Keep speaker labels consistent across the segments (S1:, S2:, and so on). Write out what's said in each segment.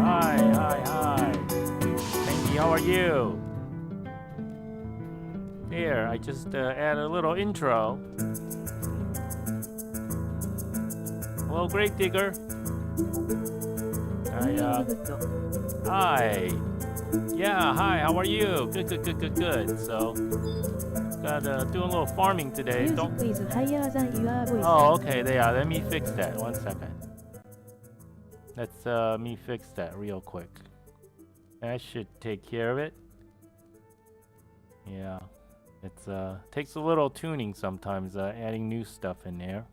S1: Hi. Pengy, how are you? There, I just add a little intro. Hello, Grave Digger. Hi. Yeah, hi, how are you? Good. So, got doing a little farming today.
S2: Music is higher than your voice.
S1: Oh, okay, there. Let me fix that. 1 second. Let's me fix that real quick. That should take care of it. Yeah. It's takes a little tuning sometimes, adding new stuff in there.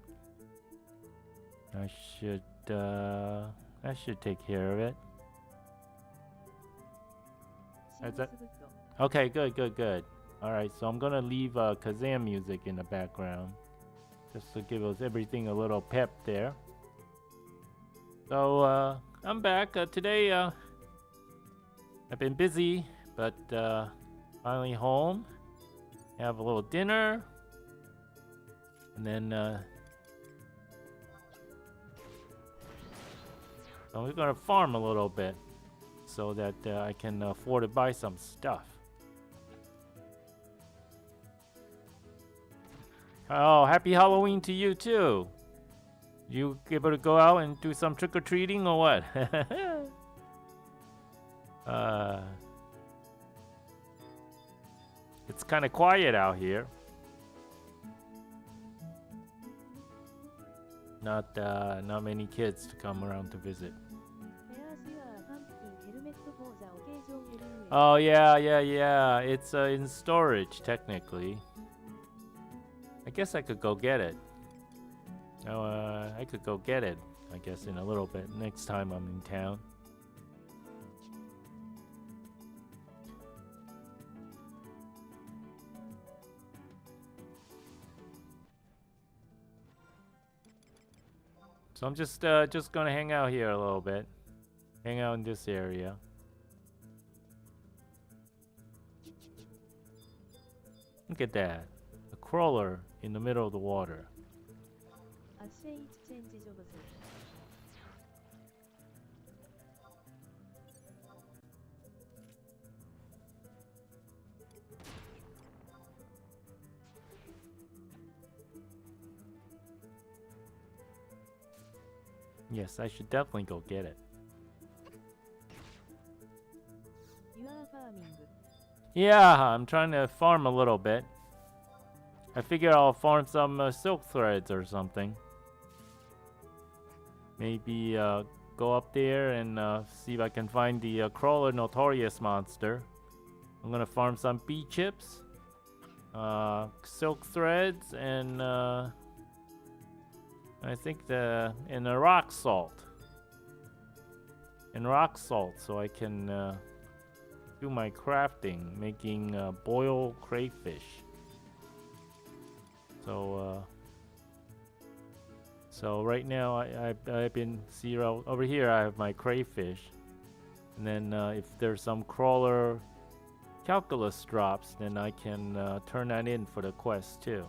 S1: That should take care of it. That's it. Okay, good. Alright, so I'm gonna leave Kazam music in the background. Just to give us everything a little pep there. So I'm back. Today I've been busy, but finally home. Have a little dinner. And then so we're gonna farm a little bit so that I can afford to buy some stuff. Oh, happy Halloween to you too. You able to go out and do some trick-or-treating or what? It's kind of quiet out here. Not many kids to come around to visit. Oh yeah. It's in storage technically. I guess I could go get it. I could go get it, I guess, in a little bit next time I'm in town. So I'm just gonna hang out here a little bit. Hang out in this area. Look at that. A crawler in the middle of the water. Yes, I should definitely go get it.
S2: You are farming.
S1: Yeah, I'm trying to farm a little bit. I figure I'll farm some silk threads or something. Maybe go up there and see if I can find the crawler notorious monster. I'm gonna farm some bee chips, silk threads, and I think and a rock salt. And rock salt, so I can do my crafting, making boiled crayfish. So right now I've been over here. I have my crayfish, and then if there's some crawler calculus drops, then I can turn that in for the quest too.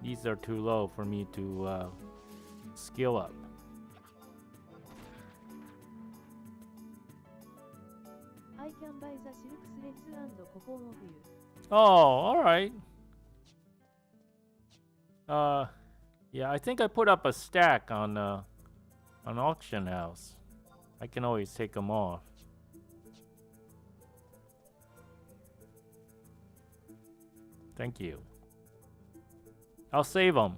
S1: These are too low for me to skill up.
S2: I can buy the silk threads and cocoa of you.
S1: Oh, all right. Yeah, I think I put up a stack on auction house. I can always take them off. Thank you. I'll save them.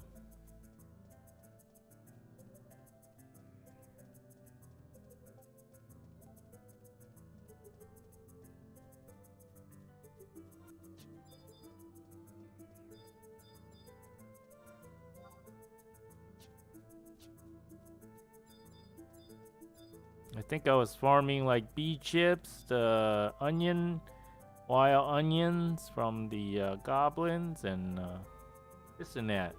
S1: I think I was farming like bee chips, the onion wild onions from the goblins and this and that.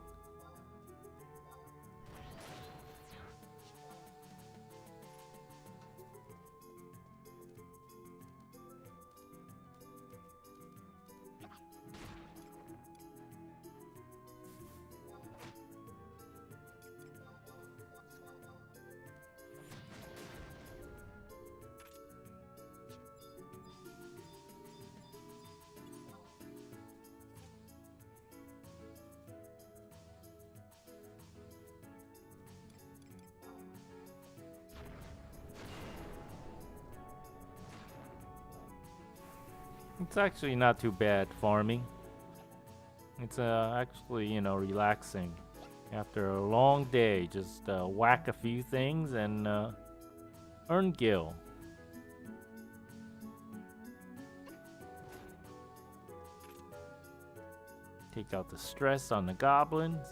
S1: It's actually not too bad farming. It's actually, you know, relaxing. After a long day, just whack a few things and earn gil. Take out the stress on the goblins.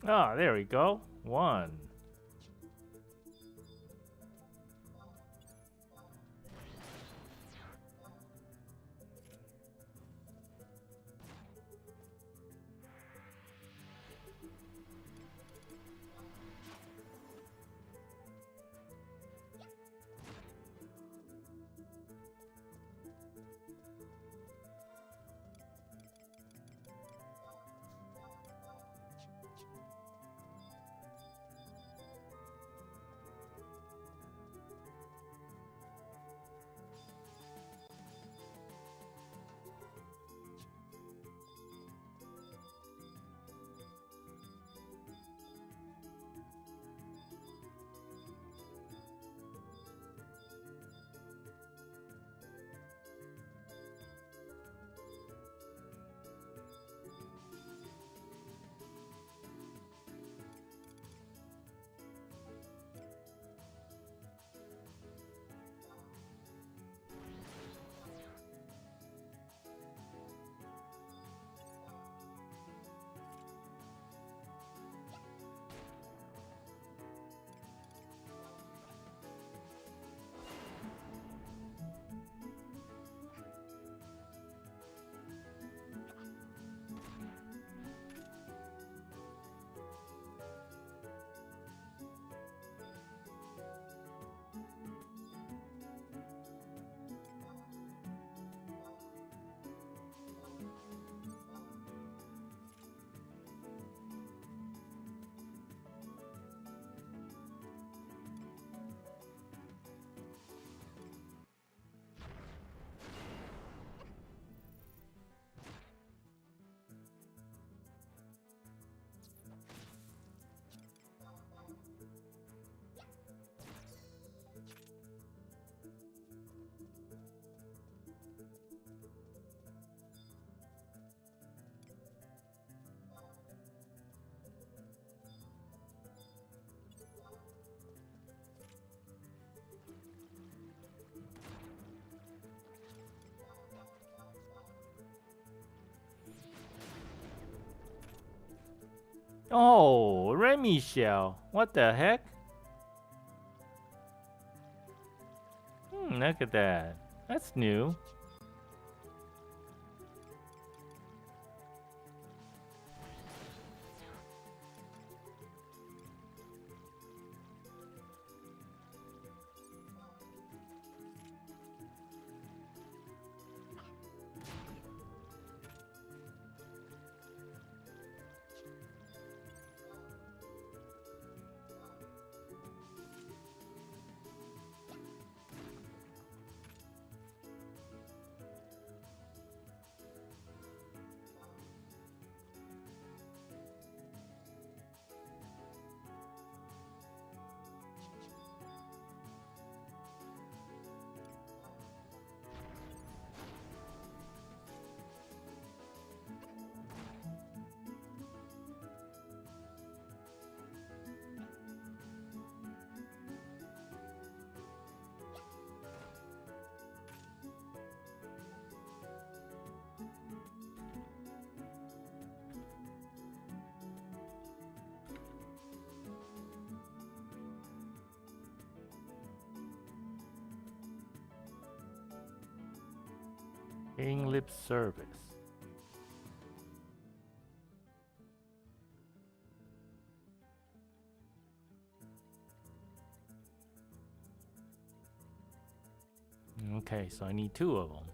S1: Ah, there we go. One. Oh, Remy shell. What the heck? Look at that. That's new. Paying lip service. Okay, so I need 2 of them.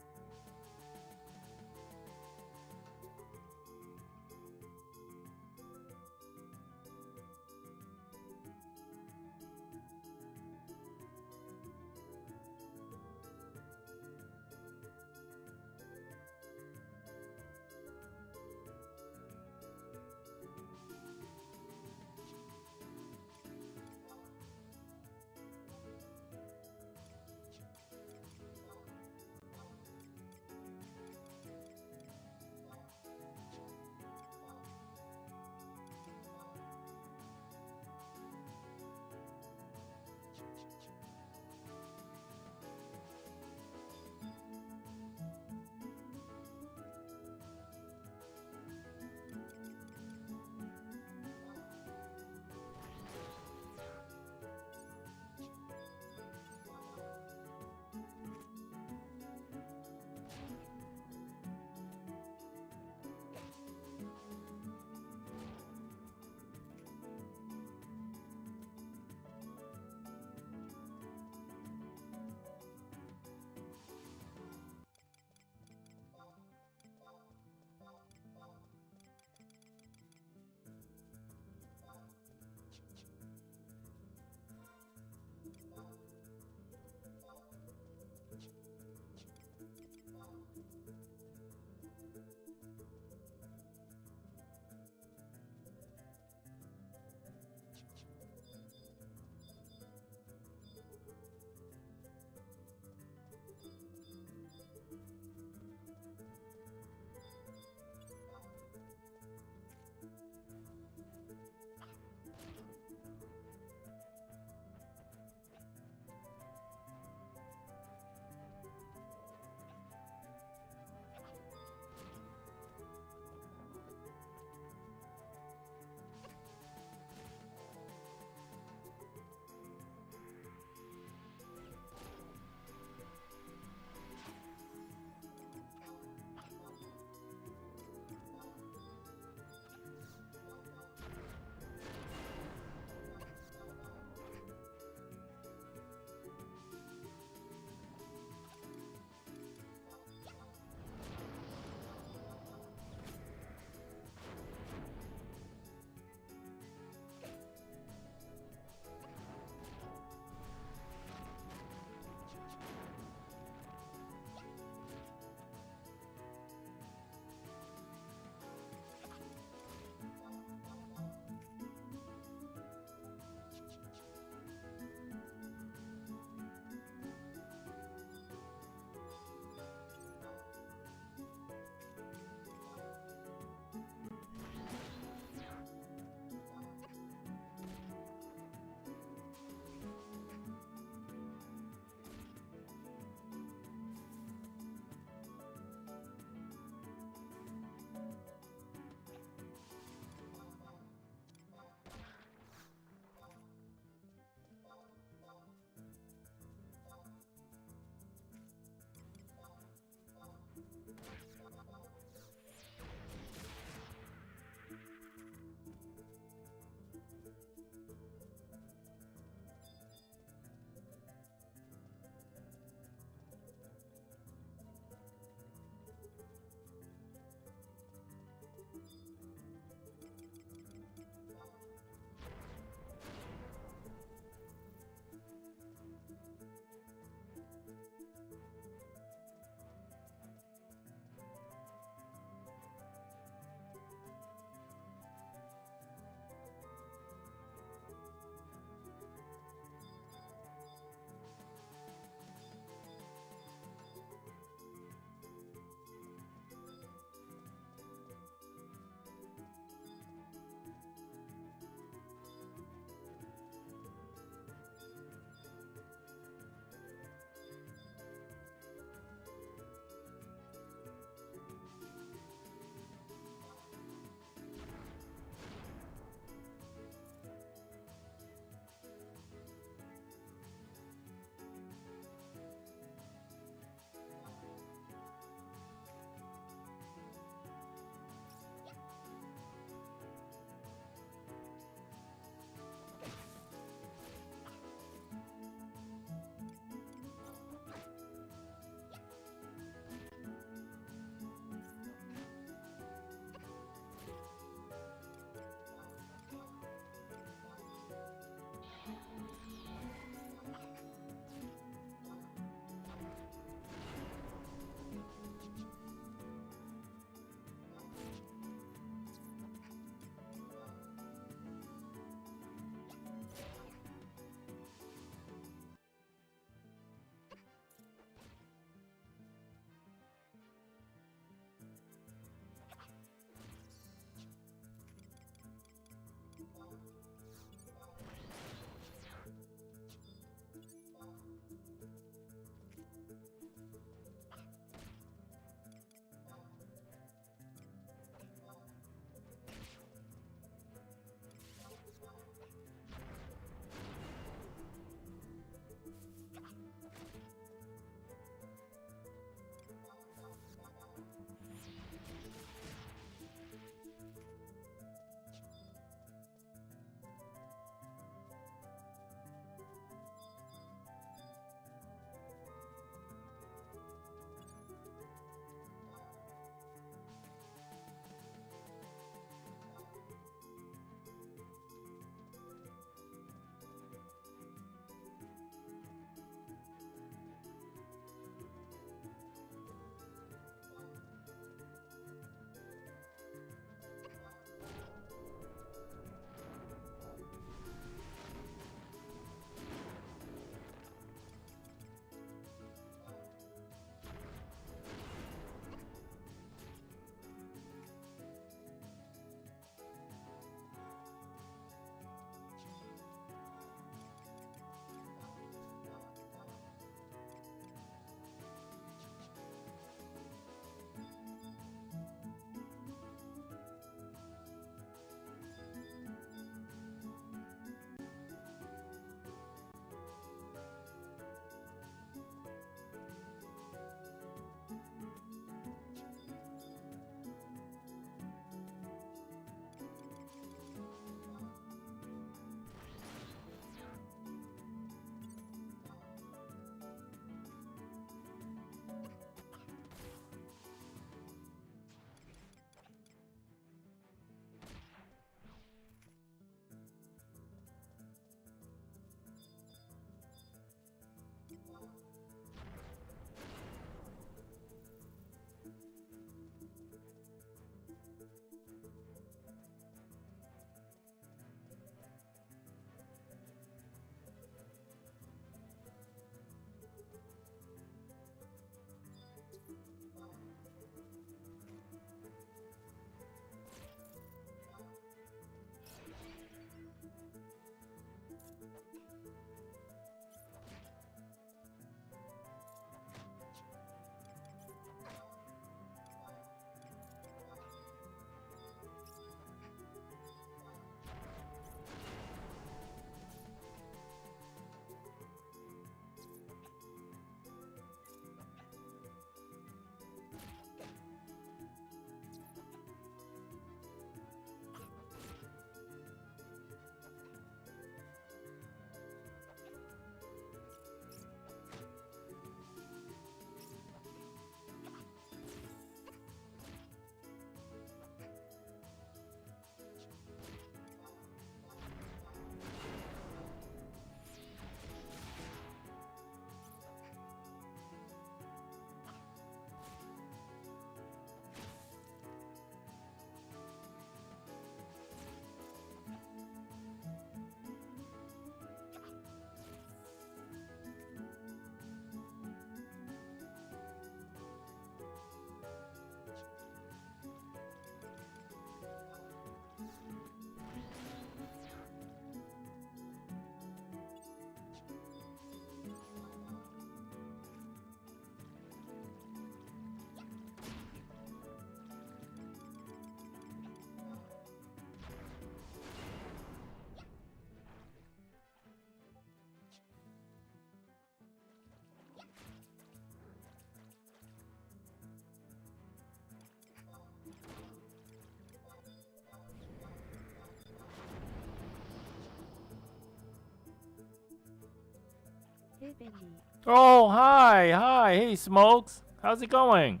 S2: Hey Pengy.
S1: Oh, hi, hi, hey, Smokes. How's it going?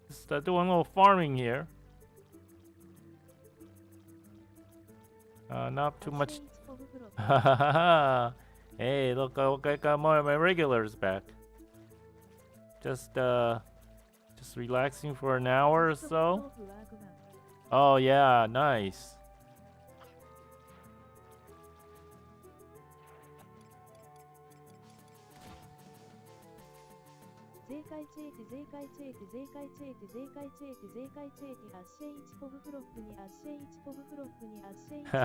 S1: Just doing a little farming here. Not too much.
S2: アッシェイチポブフロップ
S1: Hey, look, I got more of my regulars back. Just relaxing for an hour or
S2: ソフト
S1: so.
S2: 豆腐ワークマン
S1: Oh yeah, nice.
S2: 税関チェーテ税関チェーテ税関チェーテ税関チェーテ税関チェーテアッシェイチポブフロップにアッシェイチポブフロップにアッシェイチ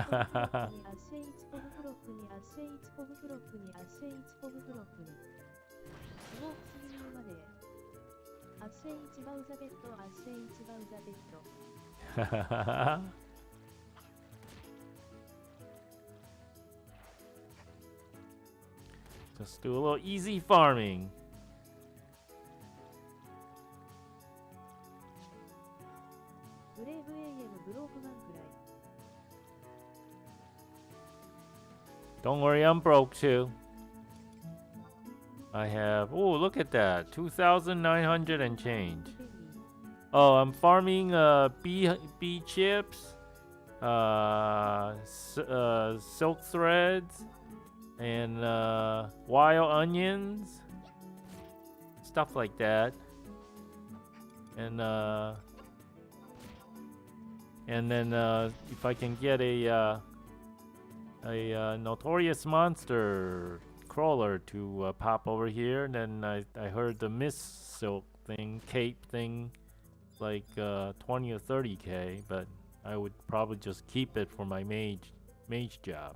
S2: ポブフロップにアッシェイチポブフロップにアッシェイチポブフロップにアッシェイチポブフロップにスモークスリーまでアッシェイチバウザベッドアッシェイチバウザベッド
S1: Just do a little easy farming.
S2: ブレイブ AM ブロークマンくらい
S1: Don't worry, I'm broke too. I have, oh, look at that, 2,900 and change.
S2: ペンギー
S1: Oh, I'm farming bee chips, silk threads, and wild onions, stuff like that. And then if I can get a notorious monster crawler to pop over here, then I heard the mist silk thing, cape thing, like 20 or 30k, but I would probably just keep it for my mage job.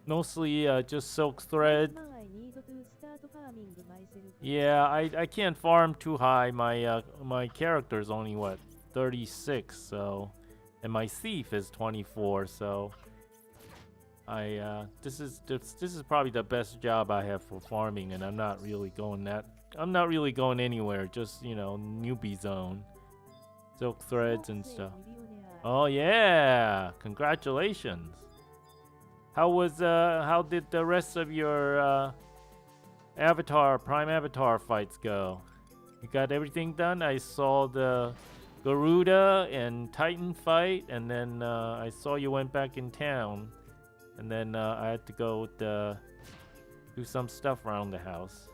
S1: Mostly just silk thread.
S2: Now I need to start farming myself.
S1: Yeah, I can't farm too high. My character's only what 36, so, and my thief is 24, so this is probably the best job I have for farming, and I'm not really going anywhere. Just, you know, newbie zone, silk threads and stuff. Oh yeah, congratulations. How did the rest of your Prime Avatar fights go? You got everything done? I saw Garuda and Titan fight, and then I saw you went back in town, and then I had to go do some stuff around the house.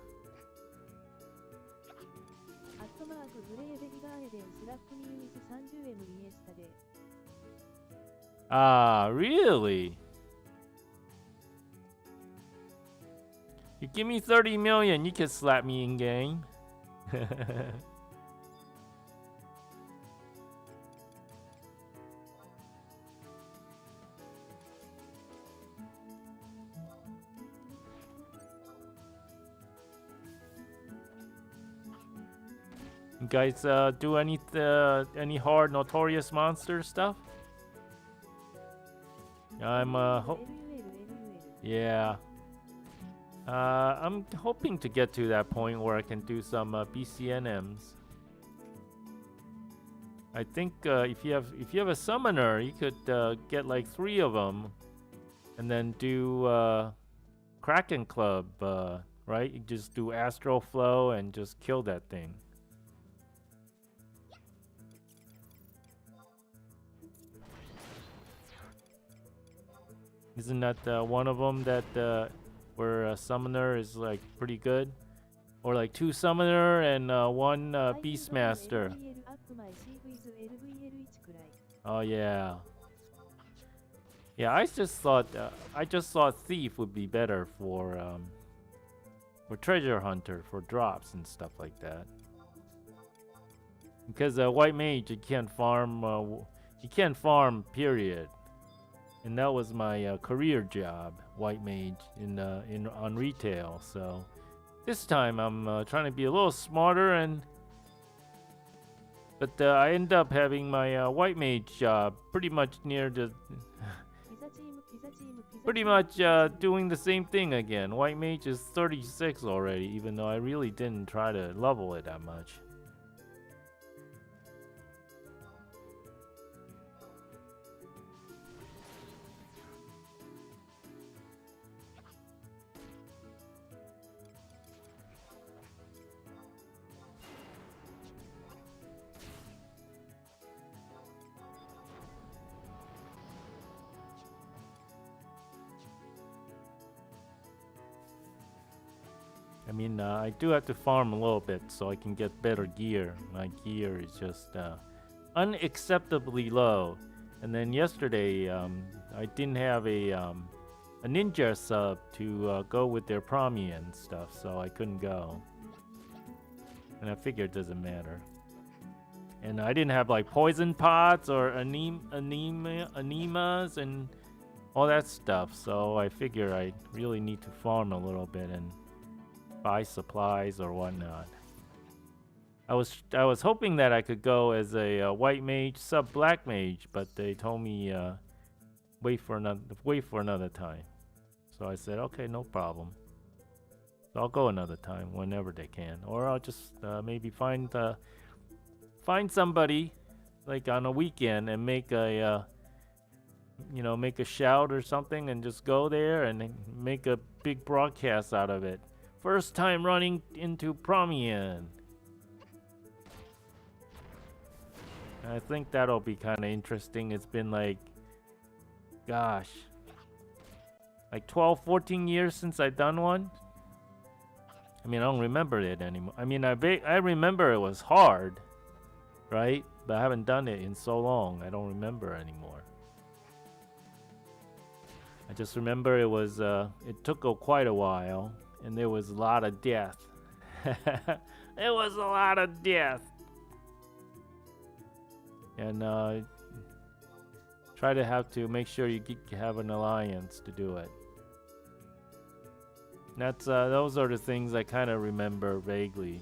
S2: アットマークグレーベリガーエデンスラップニュース 30M イエスタで
S1: Ah, really? You give me 30 million, you can slap me in game. You guys do any hard notorious monster stuff? I'm yeah. I'm hoping to get to that point where I can do some BCNMs. I think if you have a summoner, you could get like 3 of them, and then do Kraken Club, right? You just do Astral Flow and just kill that thing. Isn't that one of them that where a summoner is like pretty good? Or like 2 summoner and 1 Beastmaster. Oh yeah. Yeah, I just thought Thief would be better for Treasure Hunter, for drops and stuff like that. Because White Mage, you can't farm, period. And that was my career job, White Mage, on retail. So this time I'm trying to be a little smarter, but I end up having my White Mage job pretty much near the, pretty much doing the same thing again. White Mage is 36 already, even though I really didn't try to level it that much. I mean, I do have to farm a little bit so I can get better gear. My gear is just unacceptably low. And then yesterday, I didn't have a ninja sub to go with their promi and stuff, so I couldn't go. And I figured it doesn't matter. And I didn't have like poison pots or anemas and all that stuff, so I figure I really need to farm a little bit and buy supplies or whatnot. I was hoping that I could go as a White Mage sub Black Mage, but they told me wait for another time. So I said, okay, no problem. So I'll go another time whenever they can, or I'll just maybe find somebody like on a weekend and make a make a shout or something and just go there and make a big broadcast out of it. First time running into Promian. I think that'll be kind of interesting. It's been like, gosh, like 12, 14 years since I've done one. I mean, I don't remember it anymore. I mean, I remember it was hard, right? But I haven't done it in so long. I don't remember anymore. I just remember it was, it took quite a while. And there was a lot of death. There was a lot of death. And try to have to make sure you have an alliance to do it. That's those are the things I kind of remember vaguely.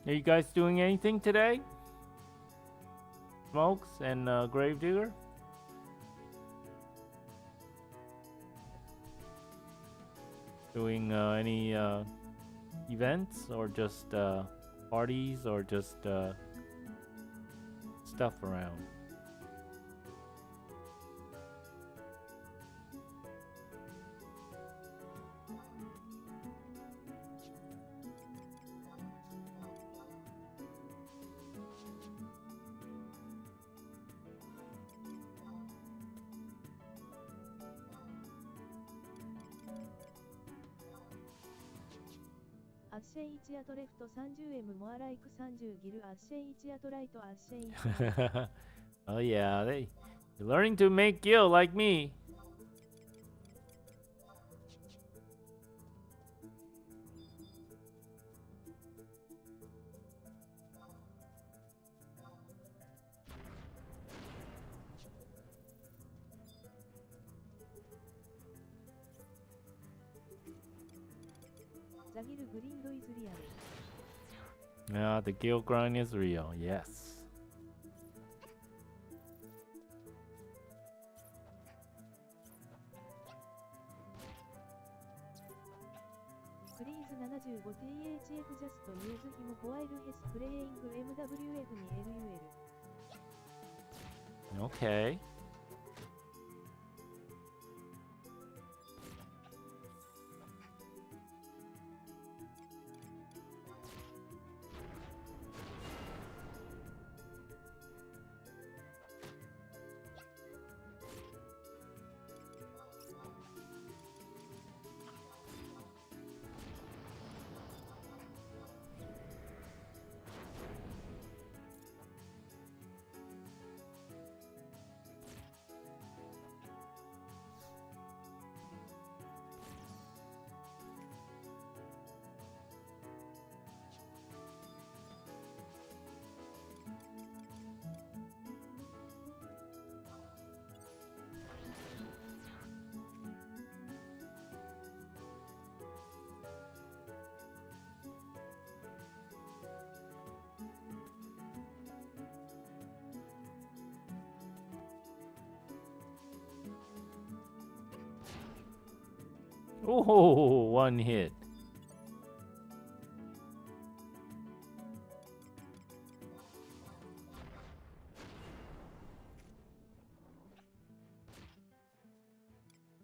S1: Are you guys doing anything today? Smokes and Gravedigger? Doing any events or just parties or just stuff around?
S2: アッシェイ1アトレフト 30M モアライク30ギルアッシェイ1アトライトアッシェイ1
S1: Oh yeah, they're learning to make gil like me.
S2: The Gil grind is real.
S1: Yeah, the gil grind is real. Yes.
S2: Please 75THF just use him while he's playing MWF に LUL.
S1: Okay. Oh, one hit.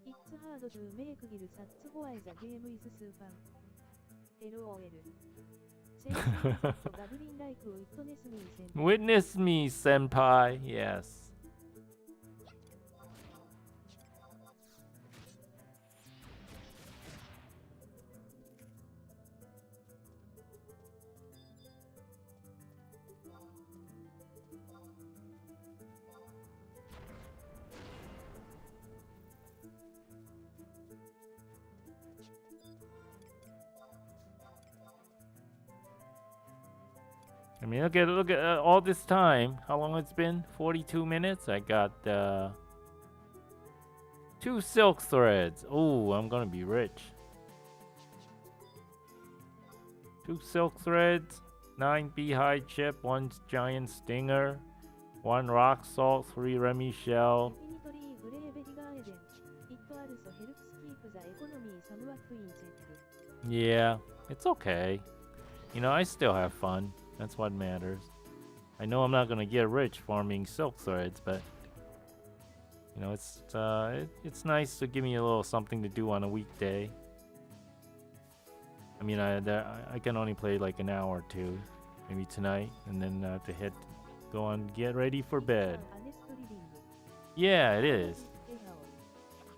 S2: It's hard to make Gil that's why the game is so fun. LOL. Goblin like witness me senpai.
S1: Witness me, senpai. Yes. I mean, look at all this time. How long it's been? 42 minutes. I got 2 silk threads. Oh, I'm gonna be rich. 2 silk threads, 9 beehive chip, 1 giant stinger, 1 rock salt, 3 Remy shell.
S2: Infinitely Gravity Garden. It also helps keep the economy somewhat in check.
S1: Yeah, it's okay. You know, I still have fun. That's what matters. I know I'm not gonna get rich farming silk threads, but you know, it's nice to give me a little something to do on a weekday. I mean, I can only play like an hour or two, maybe tonight, and then I have to go on, get ready for bed. Yeah, it is.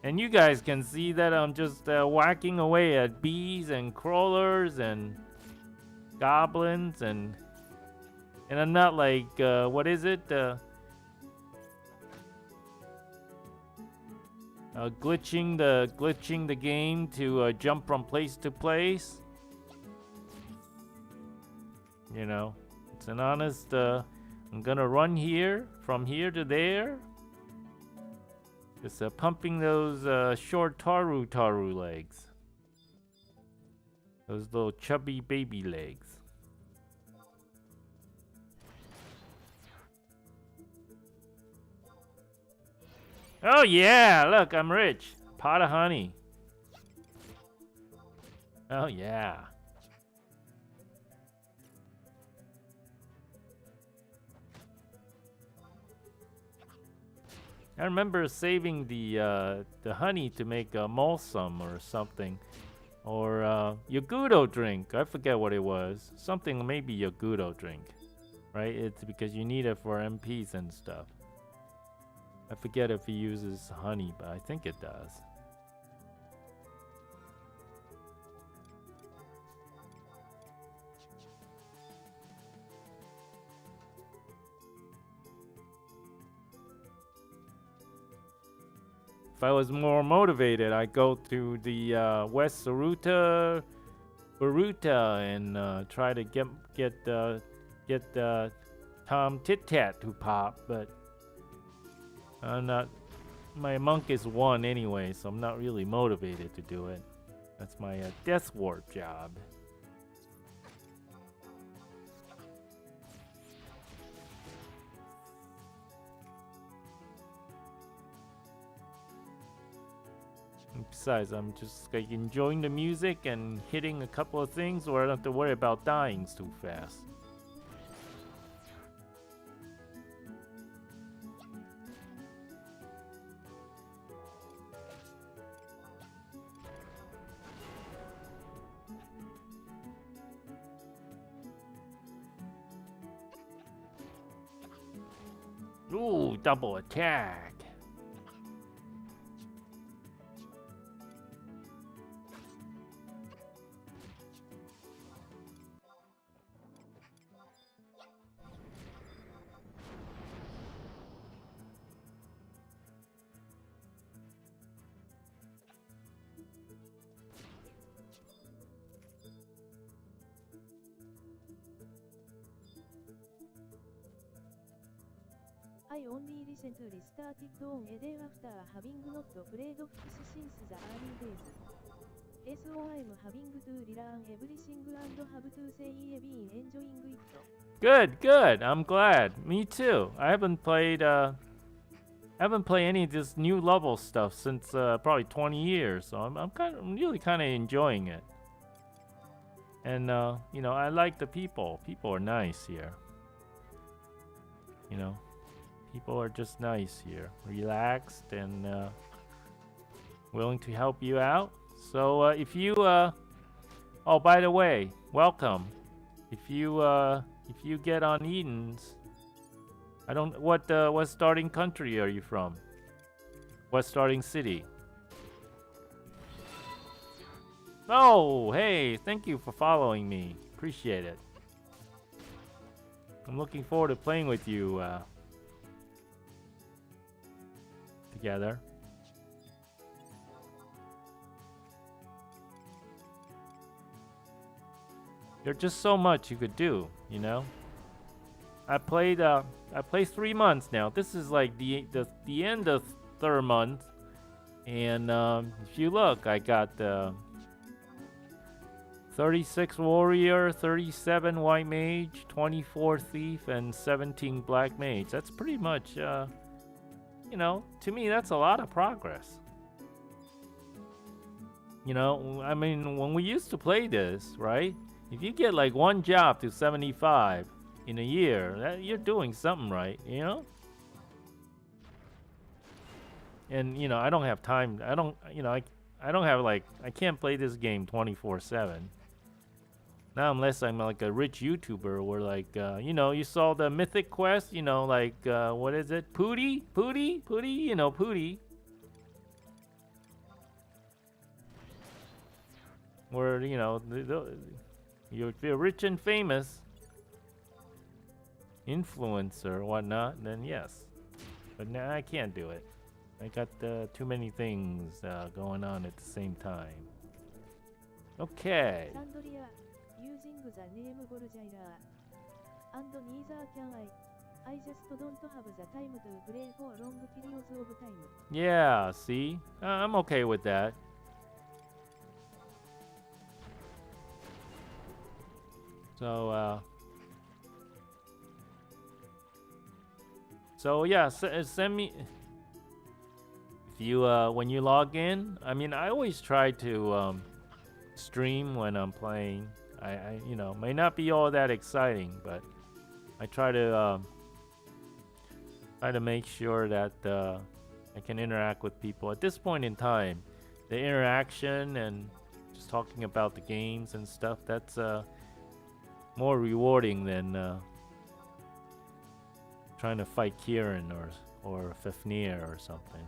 S1: And you guys can see that I'm just whacking away at bees and crawlers and goblins and I'm not like what is it? Glitching the game to jump from place to place. You know, it's an honest. I'm gonna run here from here to there. Just pumping those short taru legs. Those little chubby baby legs. Oh yeah, look, I'm rich. Pot of honey. Oh yeah. I remember saving the honey to make a mulsum or something, or Yagudo drink. I forget what it was. Something maybe Yagudo drink, right? It's because you need it for MPs and stuff. I forget if he uses honey, but I think it does. If I was more motivated, I'd go to the West Saruta, Baruta, and try to get Tom Tit Tat to pop. But I'm not. My monk is 1 anyway, so I'm not really motivated to do it. That's my death ward job. Besides, I'm just like enjoying the music and hitting a couple of things where I don't have to worry about dying too fast. Ooh, double attack.
S2: I only recently started on a day after having not played Fox since the early days. So I'm having to relearn everything and have to say I've been enjoying it.
S1: Good, good. I'm glad. Me too. I haven't played any of this new level stuff since probably 20 years. So I'm really kind of enjoying it. And you know, I like the people. People are nice here. You know, people are just nice here, relaxed and willing to help you out. So if you oh, by the way, welcome. If you get on Eden's, I don't what starting country are you from? What starting city? Oh, hey, thank you for following me. Appreciate it. I'm looking forward to playing with you together. There's just so much you could do, you know. I played 3 months now. This is like the end of 3rd month, and if you look, I got 36 warrior, 37 white mage, 24 thief, and 17 black mage. That's pretty much, you know, to me that's a lot of progress. You know, I mean, when we used to play this, right? If you get like 1 job to 75 in a year, you're doing something right, you know? And, you know, I don't have time. I don't, you know, I don't have like, I can't play this game 24/7. Now, unless I'm like a rich YouTuber where like, you know, you saw the Mythic Quest, you know, like, what is it? Pooty? You know, Pooty. Where, you know, if you're rich and famous, influencer or whatnot, then yes. But now I can't do it. I got too many things going on at the same time. Okay.
S2: Sandria, using the name Golgiler. And neither can I. I just don't have the time to play for long periods of time.
S1: Yeah, see? I'm okay with that. So yeah, send me. if you when you log in, I mean, I always try to stream when I'm playing. I you know, may not be all that exciting, but I try to make sure that I can interact with people. At this point in time, the interaction and just talking about the games and stuff, that's more rewarding than trying to fight Kieran or Fafnir or something.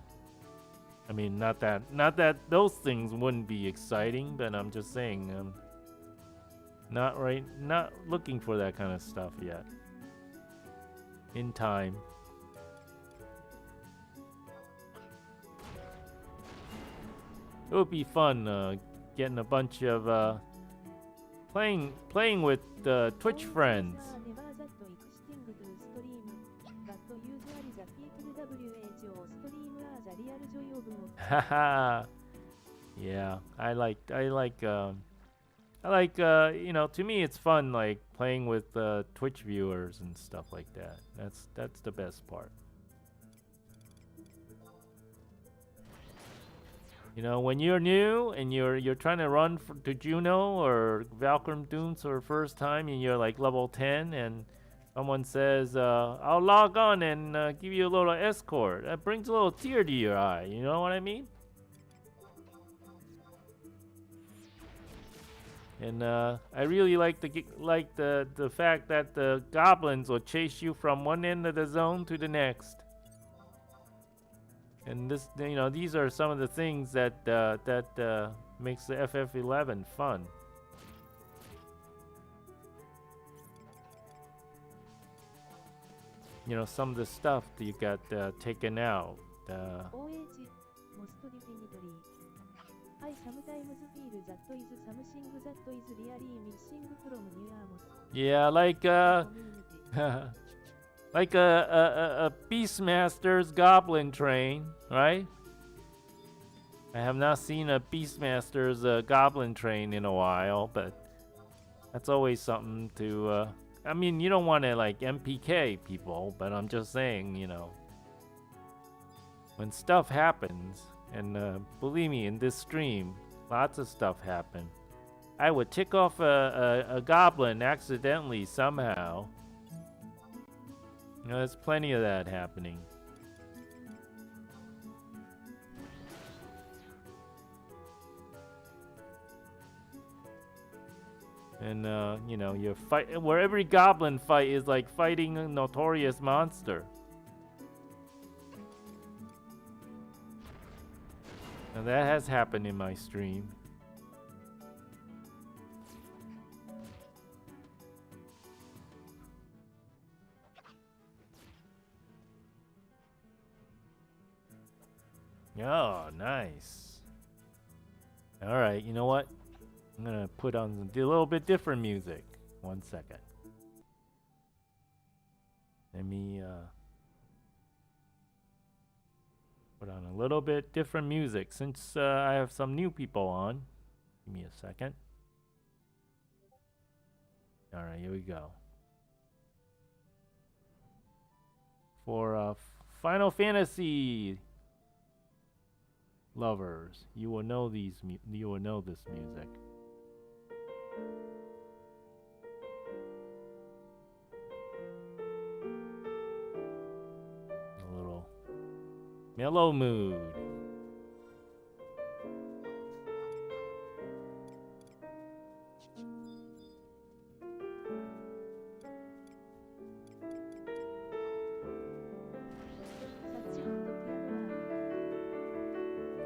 S1: I mean, not that those things wouldn't be exciting, but I'm just saying, not looking for that kind of stuff yet. In time. It would be fun getting a bunch of playing with Twitch friends. Haha. Yeah, I like you know, to me it's fun like playing with Twitch viewers and stuff like that. That's the best part. You know, when you're new and you're trying to run to Juno or Valkyrie Dunes for the first time and you're like level 10 and someone says, I'll log on and give you a little escort. That brings a little tear to your eye, you know what I mean? And I really like the fact that the goblins will chase you from one end of the zone to the next. And this, you know, these are some of the things that makes the FF11 fun. You know, some of the stuff that you got taken out.
S2: I sometimes feel that is something that is really missing from New Amos.
S1: Yeah, like like a Beastmaster's Goblin train, right? I have not seen a Beastmaster's Goblin train in a while, but that's always something to. I mean, you don't want to like MPK people, but I'm just saying, you know, when stuff happens, and believe me, in this stream, lots of stuff happen. I would tick off a goblin accidentally somehow. You know, there's plenty of that happening. And you know, you fight where every goblin fight is like fighting a notorious monster. Now that has happened in my stream. Oh, nice. All right, you know what? I'm gonna put on a little bit different music. 1 second. Let me put on a little bit different music since I have some new people on. Give me a second. All right, here we go. For Final Fantasy lovers, you will know this music. A little mellow mood.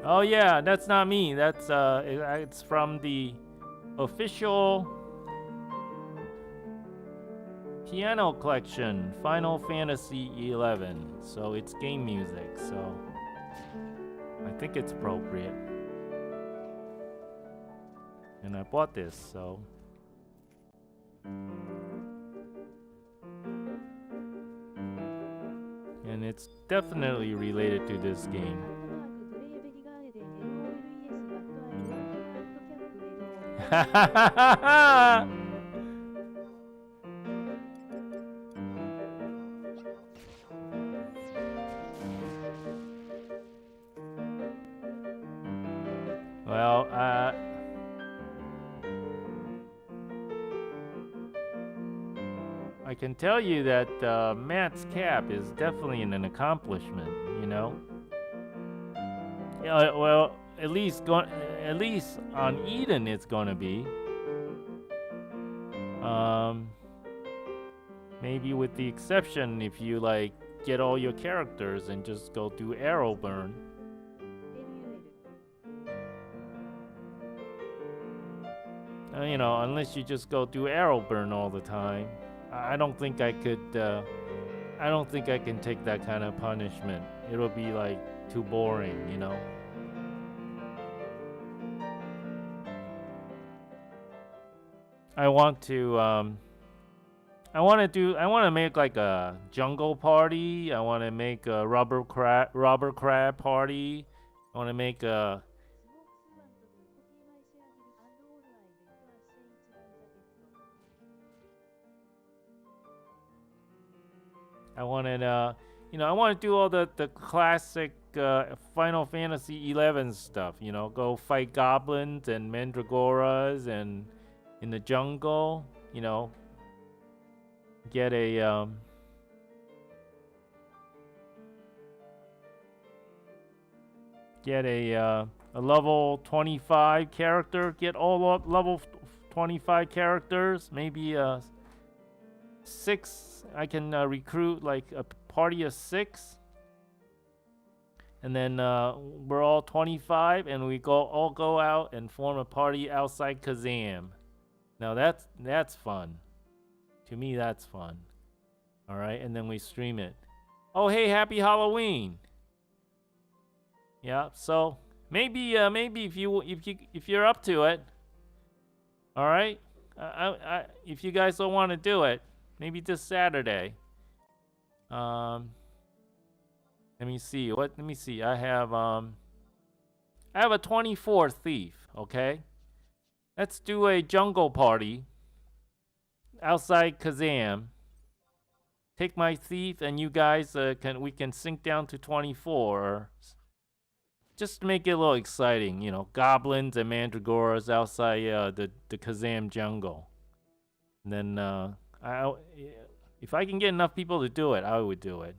S1: Oh yeah, that's not me. That's it's from the official piano collection, Final Fantasy 11. So it's game music. So I think it's appropriate. And I bought this, so and it's definitely related to this game. Well, I can tell you that Matt's cap is definitely an accomplishment. You know. Yeah. Well, at least on Eden it's gonna be. Um, maybe with the exception if you like get all your characters and just go do arrow burn. You know, unless you just go do arrow burn all the time. I don't think I could. I don't think I can take that kind of punishment. It'll be like too boring, you know. I want to. I want to make like a jungle party. I want to make a rubber crab party. I want to make a. I wanted, you know, I want to do all the classic Final Fantasy 11 stuff. You know, go fight goblins and mandragoras and in the jungle. You know, get a level 25 character. Get all level 25 characters. Maybe 6. I can recruit like a party of 6, and then we're all 25, and we all go out and form a party outside Kazam. Now that's fun. To me, that's fun. All right, and then we stream it. Oh, hey, happy Halloween! Yeah, so maybe if you're up to it, all right. If you guys don't want to do it. Maybe this Saturday. Let me see. Let me see. I have a 24 thief. Okay. Let's do a jungle party outside Kazam. Take my thief, and you guys we can sync down to 24. Just to make it a little exciting, you know, goblins and mandragoras outside the Kazam jungle. And then if I can get enough people to do it, I would do it.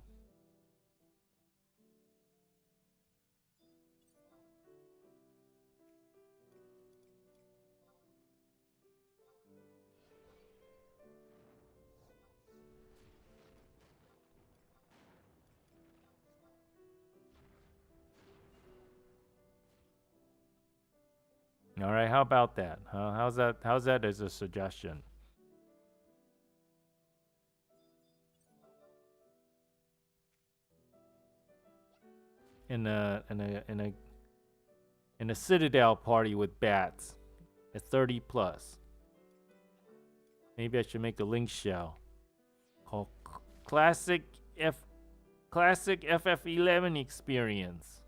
S1: All right, how about that? How's that? How's that as a suggestion? In a Citadel party with bats at 30 plus. Maybe I should make a link shell called Classic FF11 Experience.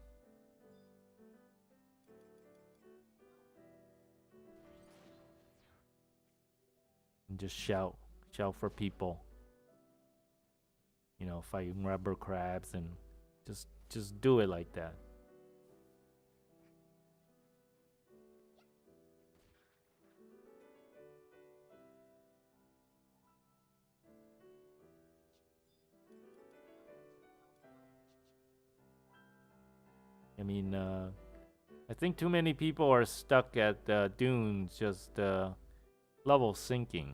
S1: And just shout for people. You know, fighting rubber crabs and just do it like that. I mean, I think too many people are stuck at dunes just level sinking.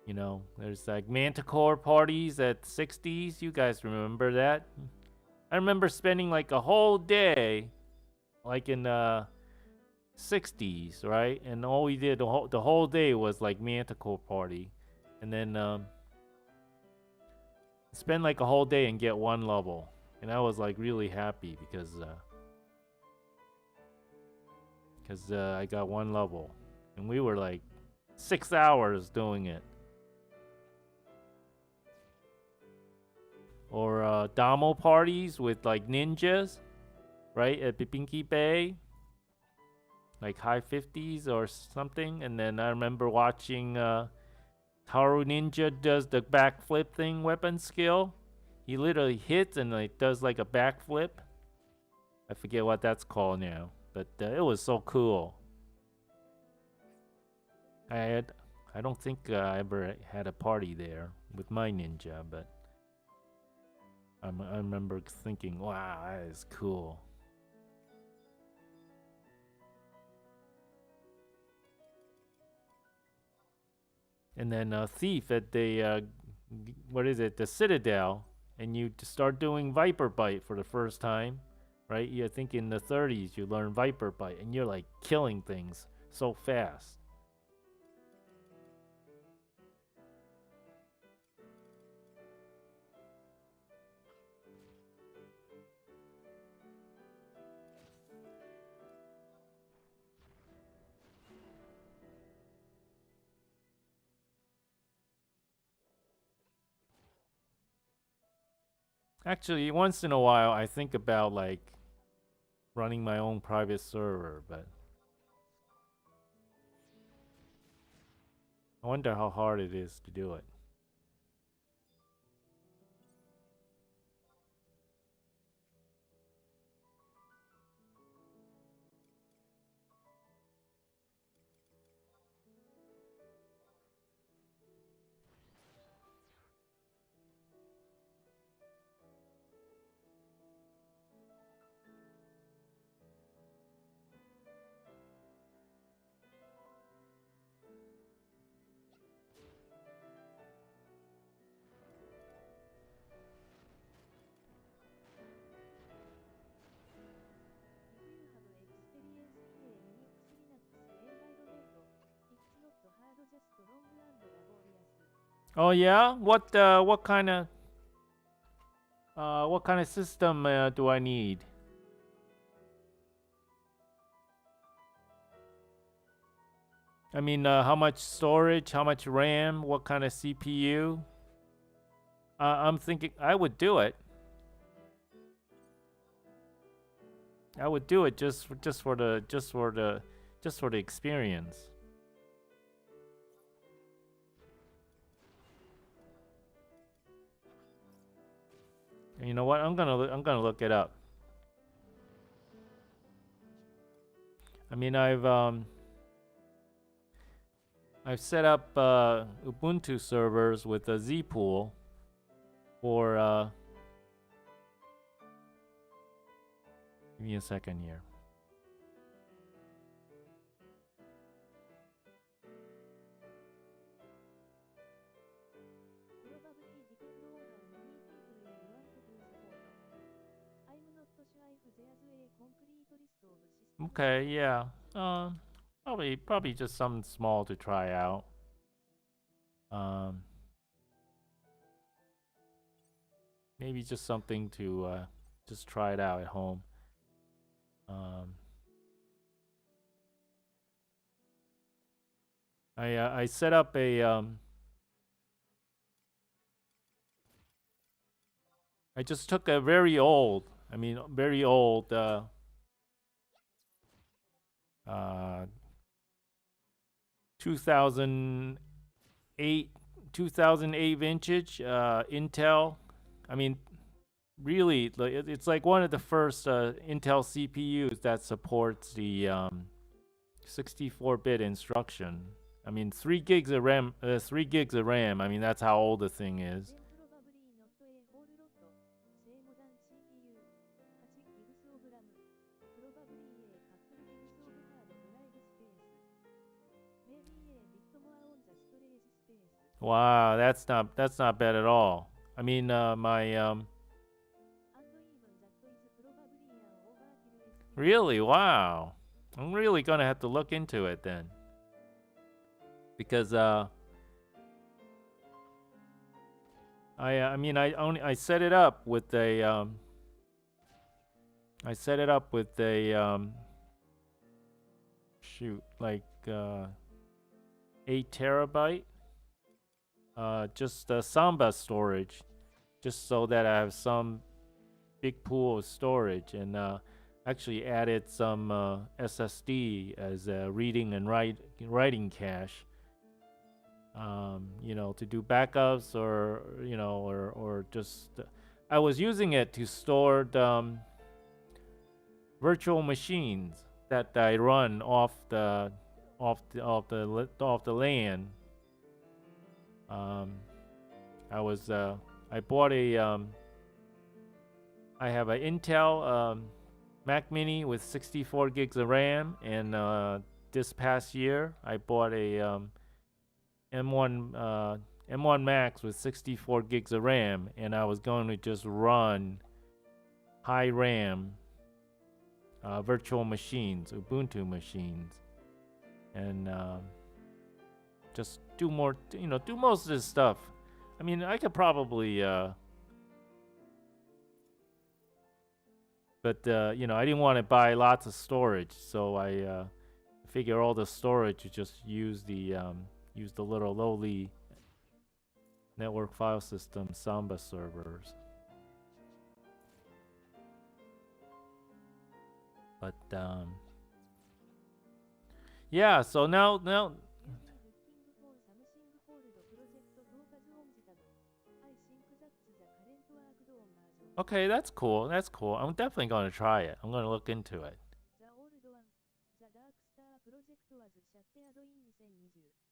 S1: You know, there's like Manticore parties at 60s. You guys remember that? I remember spending like a whole day, like in 60s, right? And all we did the whole day was like Manticore party, and then spend like a whole day and get one level, and I was like really happy because I got one level, and we were like 6 hours doing it. Or Damo parties with like ninjas, right, at Pinky Bay, like high 50s or something. And then I remember watching Haru Ninja does the backflip thing, weapon skill. He literally hits and like does like a backflip. I forget what that's called now, but it was so cool. I had, I don't think I ever had a party there with my ninja, but I remember thinking, wow, that is cool. And then Thief at the what is it, the Citadel, and you start doing Viper Bite for the first time, right? You think in the 30s you learn Viper Bite, and you're like killing things so fast. Actually, once in a while, I think about like running my own private server, but I wonder how hard it is to do it.
S2: If you have experience in a Unix Linux environment, it's not hard, just long and laborious.
S1: Oh yeah, what kind of system do I need? I mean, how much storage, how much RAM, what kind of CPU? I'm thinking I would do it. I would do it just for the experience. And you know what? I'm gonna look it up. I mean, I've set up Ubuntu servers with a zpool for give me a second here.
S2: Probably depend on how many people you want to support. I'm not sure if there's a complete list of systems.
S1: Okay, yeah. Probably just something small to try out. Um, maybe just something to just try it out at home. Um, I set up a I just took a very old, I mean very old uh 2008 2008 vintage Intel. I mean really it's like one of the first Intel CPUs that supports the 64-bit instruction. I mean 3 gigs of RAM 3 gigs of RAM. I mean that's how old the thing is.
S2: Then probably not a whole lot. Say modern CPU, 8 gigs of RAM. Probably a couple gigs of hard drive space. Maybe a bit more on the storage space.
S1: Wow, that's not bad at all. I mean my
S2: And even that is probably an overkill estimate.
S1: really, wow. I'm really gonna have to look into it then, because I mean I set it up with a I set it up with a shoot like 8 terabyte just Samba storage, just so that I have some big pool of storage, and actually added some SSD as a reading and writing cache. You know, to do backups, or you know, or just I was using it to store virtual machines that I run off the land. Um, I bought I have an Intel Mac Mini with 64 gigs of RAM, and this past year I bought a M1 Max with 64 gigs of RAM, and I was going to just run high RAM virtual machines, Ubuntu machines, and just do more, do most of this stuff. I mean, I could probably, but I didn't want to buy lots of storage, so I figure all the storage you just use the little lowly network file system Samba servers. But yeah, so now okay, that's cool. That's cool. I'm definitely going to try it. I'm going to look into it.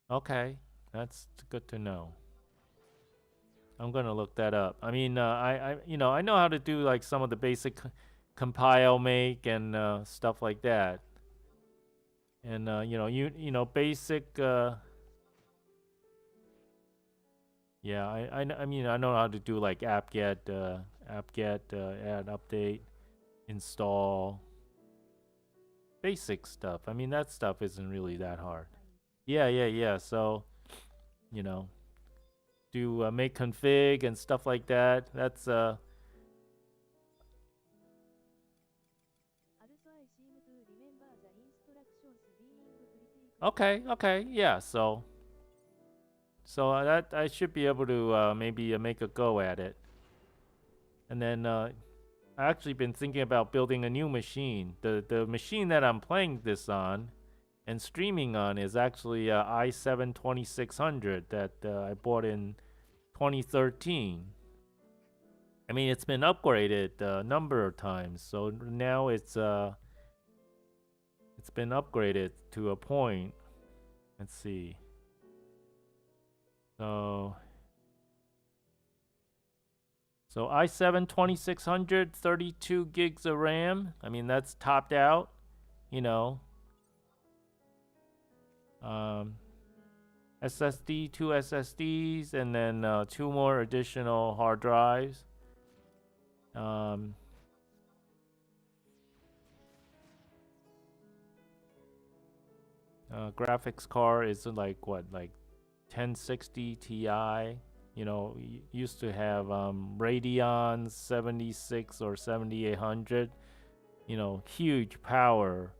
S1: Okay, that's good to know. I'm gonna look that up. I mean, I know how to do like some of the basic compile, make, and stuff like that. And basic. Yeah, I mean, I know how to do like apt-get, add, update, install, basic stuff. I mean, that stuff isn't really that hard. Yeah, yeah, yeah. So, you know, do make config and stuff like that. That's okay, okay, yeah. So that I should be able to maybe make a go at it. And then I actually been thinking about building a new machine. The machine that I'm playing this on and streaming on is actually i7 2600 that I bought in 2013. I mean, it's been upgraded a number of times, so now it's been upgraded to a point. Let's see. So i7 2600, 32 gigs of RAM. I mean, that's topped out, you know. SSD, two SSDs, and then two more additional hard drives. Graphics card is like what, like 1060 Ti. Used to have Radeon 76 or 7800. Huge power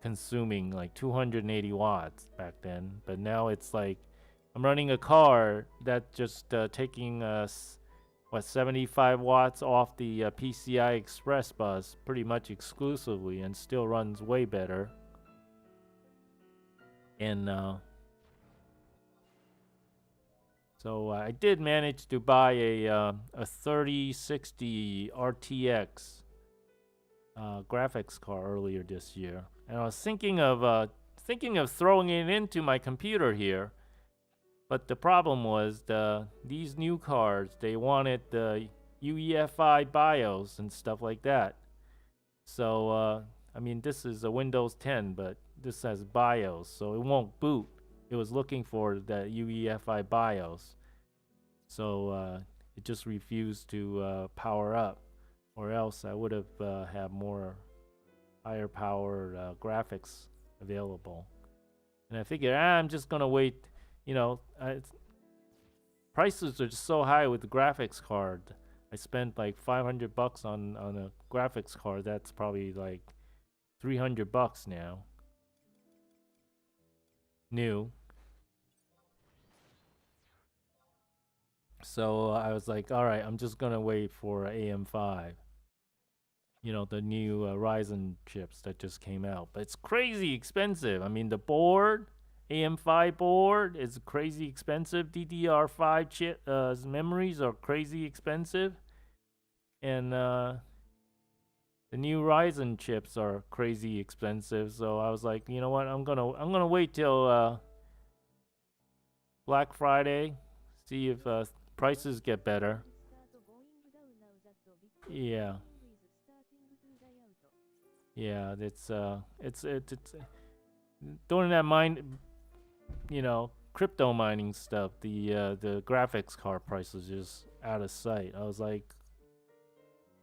S1: consuming, like 280 watts back then. But now it's like I'm running a car that just taking 75 watts off the PCI Express bus pretty much exclusively, and still runs way better. And so I did manage to buy a 3060 RTX graphics card earlier this year, and I was thinking of throwing it into my computer here. But the problem was these new cards, they wanted the UEFI BIOS and stuff like that. So I mean, this is a Windows 10, but this has BIOS, so it won't boot. It was looking for the UEFI BIOS, so it just refused to power up, or else I would have had more higher power graphics available. And I figured, I'm just gonna wait. Prices are just so high with the graphics card. I spent like $500 on a graphics card. That's probably like $300 now. New. So I was like, all right, I'm just gonna wait for AM5. The new Ryzen chips that just came out. But it's crazy expensive. I mean, the board, AM5 board, is crazy expensive. DDR5 chip memories are crazy expensive. And the new Ryzen chips are crazy expensive. So I was like, you know what? I'm gonna wait till Black Friday, see if prices get better. Yeah, yeah. It's during that crypto mining stuff. The graphics card prices just out of sight. I was like,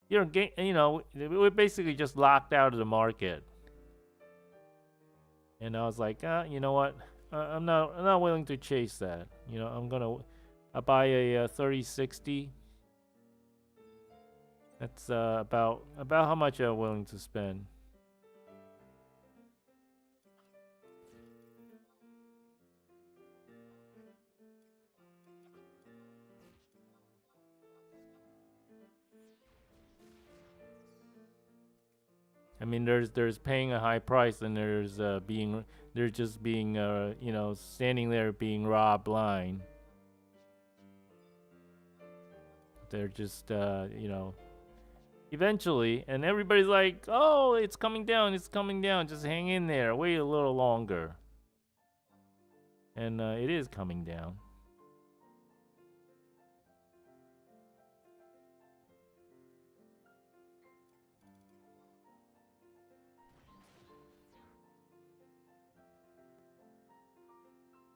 S1: we're basically just locked out of the market. And I was like, you know what? I'm not willing to chase that. I buy a 3060. That's about how much I'm willing to spend. I mean, there's paying a high price, and they're just being standing there being robbed blind. They're just eventually, and everybody's like, oh, it's coming down, just hang in there, wait a little longer. And it is coming down.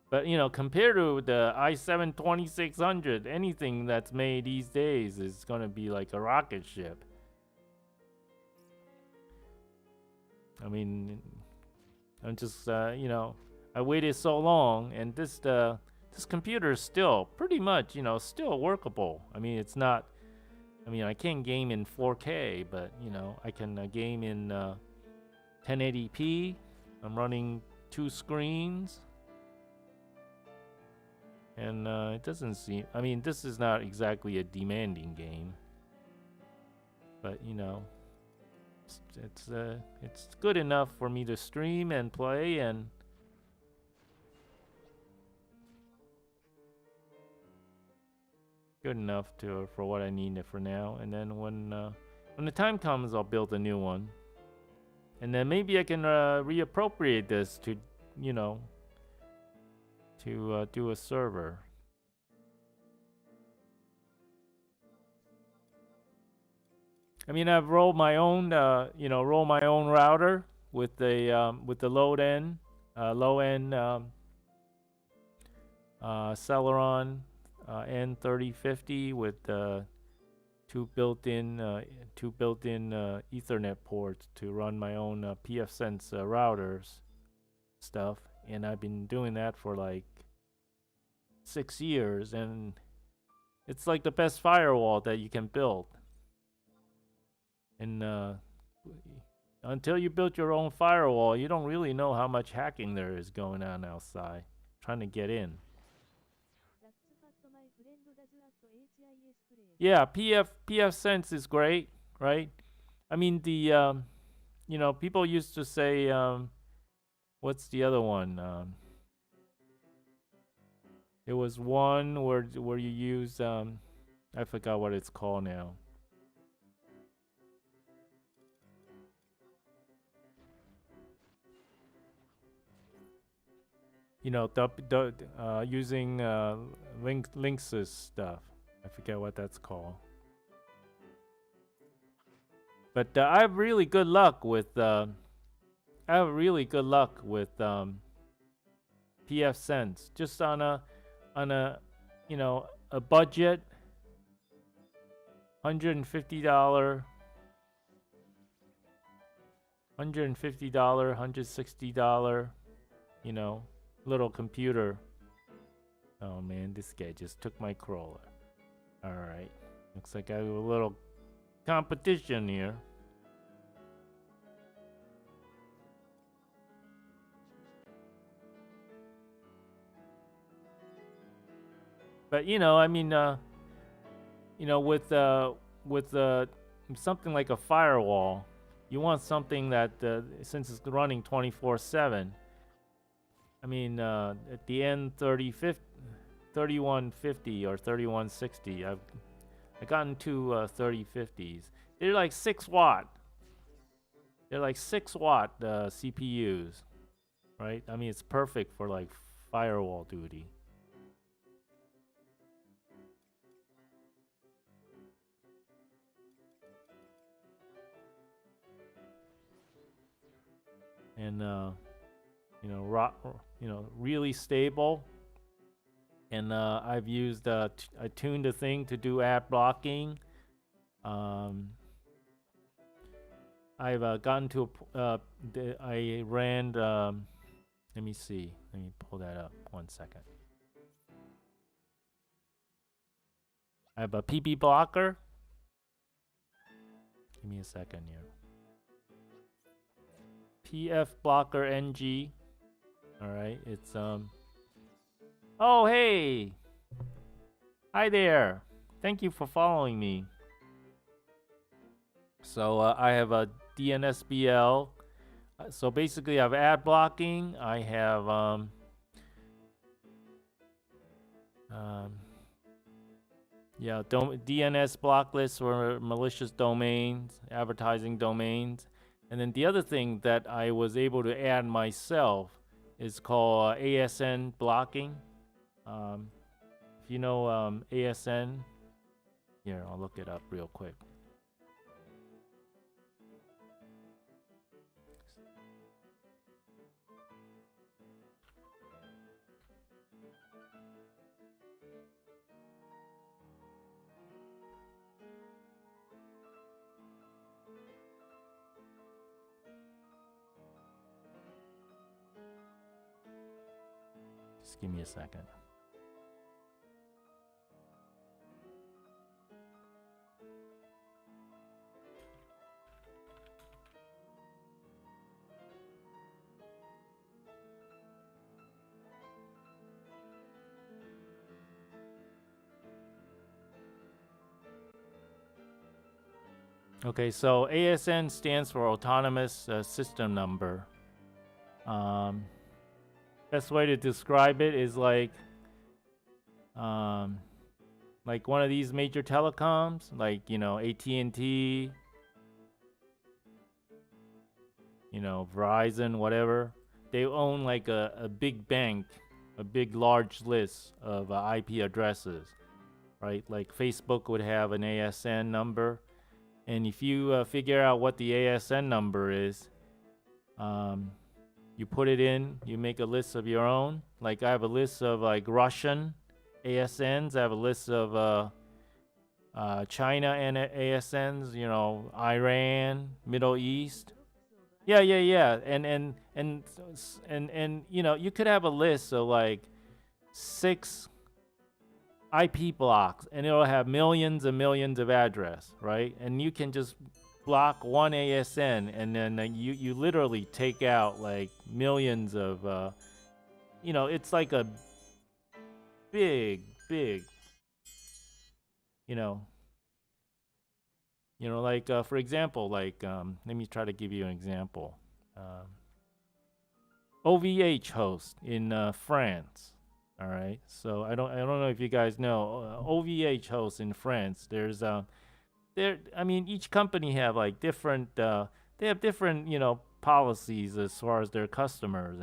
S1: But compared to the i7 2600, anything that's made these days is gonna be like a rocket ship. I mean, I'm just I waited so long, and this computer is still pretty much still workable. I mean, it's not. I mean, I can't game in 4K, but I can game in 1080p. I'm running 2 screens. And it doesn't seem. I mean, this is not exactly a demanding game, but it's good enough for me to stream and play, and good enough for what I need it for now. And then when the time comes, I'll build a new one, and then maybe I can reappropriate this to do a server. I mean, I've rolled my own router with the low end Celeron N3050 with two built-in Ethernet ports to run my own pfSense routers stuff, and I've been doing that for like 6 years, and it's like the best firewall that you can build. And until you build your own firewall, you don't really know how much hacking there is going on outside trying to get in. Yeah, pfSense is great, right? I mean, the people used to say, what's the other one? There was one where you use I forgot what it's called now. Using Linksys stuff. I forget what that's called. But I have really good luck with pfSense. Just on a budget, $150, $160, little computer. Oh man, this guy just took my crawler. Alright. Looks like I have a little competition here. But I mean, with something like a firewall, you want something that since it's running 24/7. I mean, at the end 3150 or 3160, I got into 3050s. They're like 6 watt, They're like 6 watt CPUs, right? I mean, it's perfect for like firewall duty. And really stable. And I've used I tuned the thing to do ad blocking. I've gotten to I ran. Let me see. Let me pull that up. 1 second. I have a PB blocker. Give me a second here. PF blocker NG. All right. It's Oh hey. Hi there. Thank you for following me. So I have a DNSBL. So basically, I have ad blocking. I have DNS block lists for malicious domains, advertising domains, and then the other thing that I was able to add myself is called ASN blocking. If you know ASN, here I'll look it up real quick. Just give me a second. Okay, so ASN stands for Autonomous System Number. Best way to describe it is like one of these major telecoms, like AT&T, Verizon, whatever. They own like a big bank, a big large list of IP addresses, right? Like Facebook would have an ASN number. And if you figure out what the ASN number is, you put it in, you make a list of your own. Like I have a list of like Russian ASNs. I have a list of China and ASNs, Iran, Middle East. Yeah. And you could have a list of like 6 IP blocks, and it'll have millions and millions of address, right? And you can just block one ASN, and then you literally take out like millions of, it's like a big, like for example, like let me try to give you an example. OVH host in France. All right, so I don't know if you guys know OVH hosts in France. There's I mean, each company have like different they have different policies as far as their customers,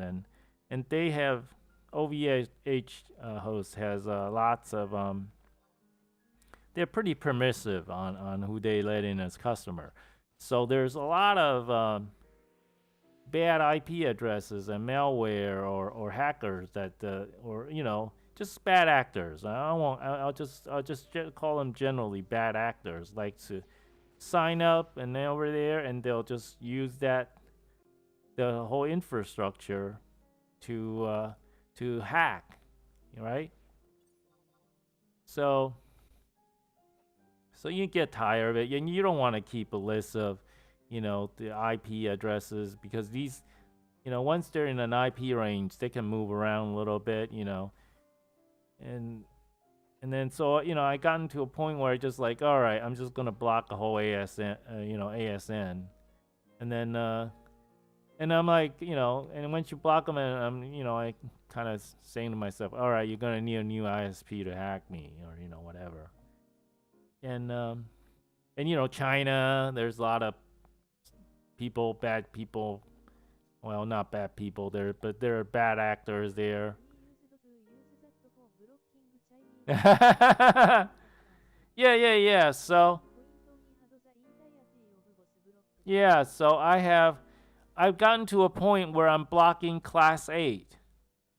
S1: and they have OVH host has lots of they're pretty permissive on who they let in as customer. So there's a lot of bad IP addresses and malware or hackers that or just bad actors. I'll just call them generally bad actors, like to sign up and then over there, and they'll just use the whole infrastructure to hack, right? So you get tired of it, and you don't want to keep a list of the IP addresses, because these once they're in an IP range, they can move around a little bit, and then so I got into a point where I just like, all right, I'm just gonna block a whole ASN, and then and I'm like, and once you block them, and I'm I kind of saying to myself, all right, you're gonna need a new ISP to hack me, or whatever. And China, there's a lot of people, bad people. Well, not bad people there, but there are bad actors there. Yeah, yeah. So yeah, so I've gotten to a point where I'm blocking class 8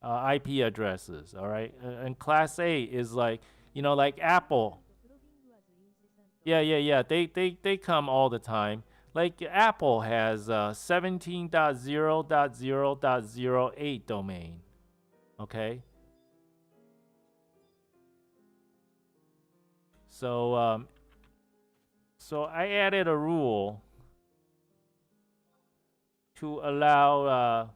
S1: IP addresses, all right? And class 8 is like, like Apple. Yeah. They come all the time. Like Apple has 17.0.0.08 domain, okay? So so I added a rule to allow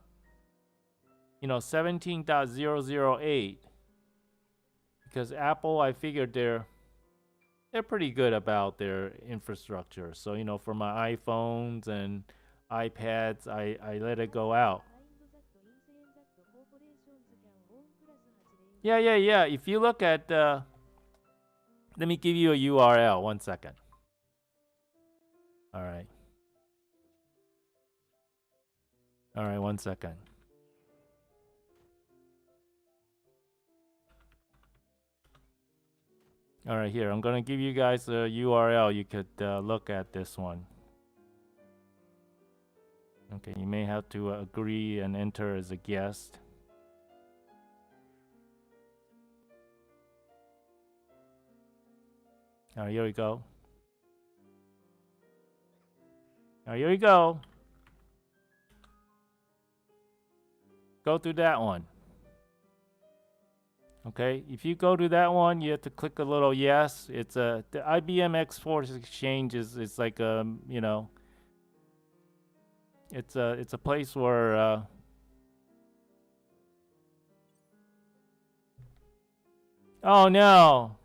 S1: 17.008 because Apple, I figured they're pretty good about their infrastructure. So, for my iPhones and iPads, I let it go out. Yeah. If you look at, let me give you a URL. 1 second. All right. All right. 1 second. All right. Here, I'm going to give you guys a URL. You could look at this one. Okay. You may have to agree and enter as a guest. All right. Here we go. All right. Here we go. Go through that one. Okay, if you go to that one, you have to click a little yes. It's the IBM X-Force Exchange is like it's a place where oh no.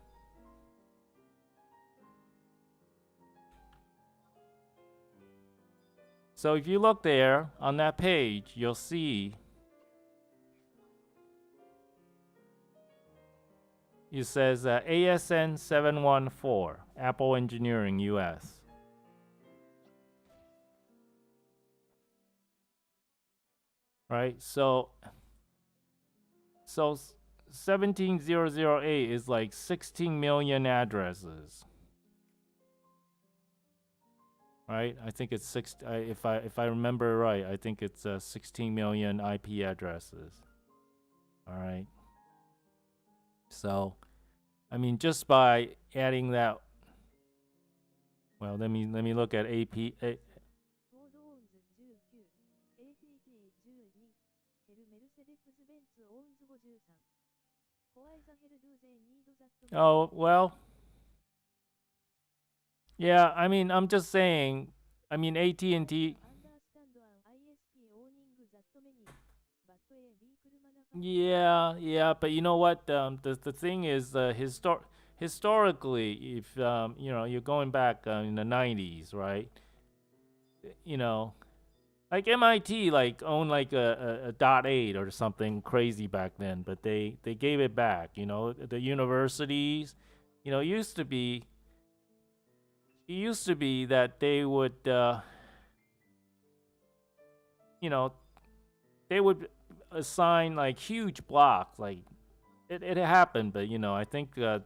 S1: So if you look there on that page, you'll see it says ASN 714 Apple Engineering US. Right? So 17008 is like 16 million addresses. Right? I think it's if I remember right, I think it's 16 million IP addresses. All right. So, I mean, just by adding that, well, let me look at AP. Oh well, yeah. I mean, I'm just saying. I mean, AT&T. Yeah. But you know what? The thing is, historically, if you're going back in the '90s, right? You know, like MIT, like owned like a .8 or something crazy back then, but they gave it back. The universities, it used to be that they would, they would assign like huge blocks, like it happened, but I think a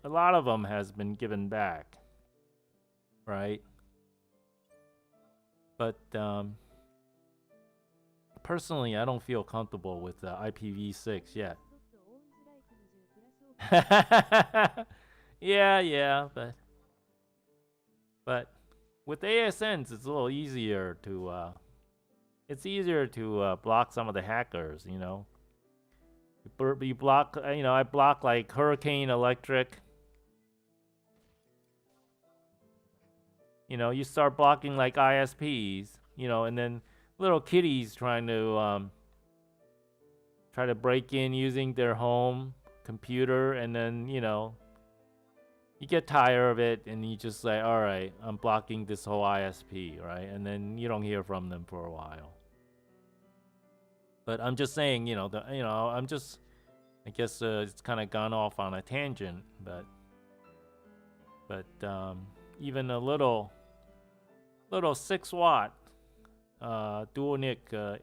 S1: lot of them has been given back, right? But personally, I don't feel comfortable with IPv6 yet. Yeah, but with ASNs, it's a little easier to block some of the hackers. You block, I block like Hurricane Electric. You start blocking like ISPs, and then little kitties trying to try to break in using their home computer, and then you get tired of it, and you just say, all right, I'm blocking this whole ISP, right? And then you don't hear from them for a while. But I'm just saying, I guess it's kind of gone off on a tangent, but even a little 6 watt dual NIC a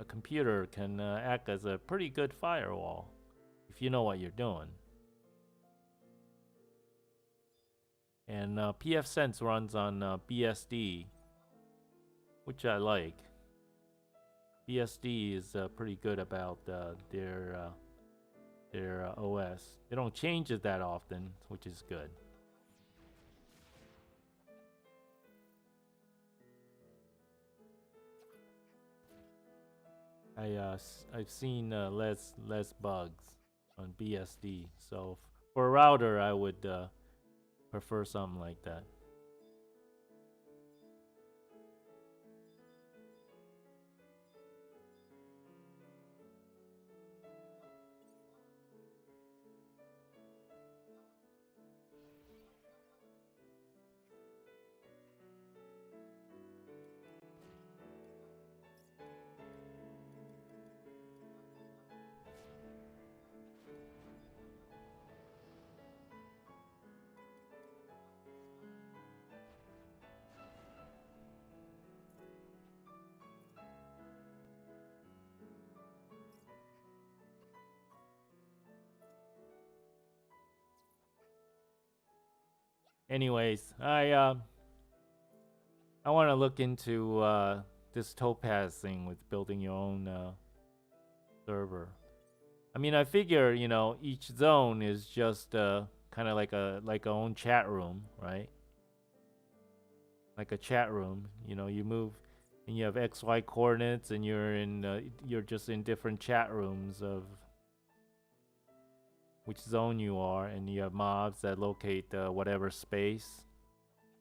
S1: computer can act as a pretty good firewall if you know what you're doing. And pfSense runs on BSD, which I like. BSD is pretty good about their OS. They don't change it that often, which is good. I've seen less bugs on BSD. So for a router, I would prefer something like that. Anyways, I want to look into this Topaz thing with building your own server. I mean, I figure each zone is just kind of like a own chat room, right? Like a chat room. You move and you have XY coordinates, and you're just in different chat rooms of which zone you are, and you have mobs that locate whatever space,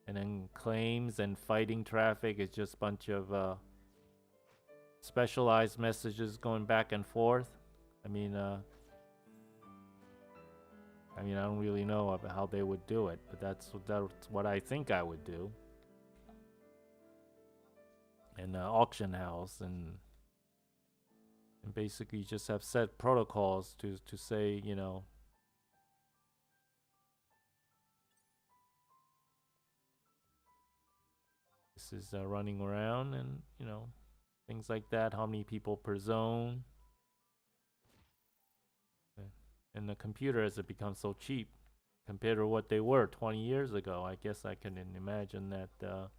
S1: and then claims and fighting traffic is just a bunch of specialized messages going back and forth. I mean, I don't really know about how they would do it, but that's what I think I would do. And auction house, and basically just have set protocols to say, this is running around, and things like that. How many people per zone? And the computer, as it becomes so cheap compared to what they were 20 years ago, I guess I can imagine that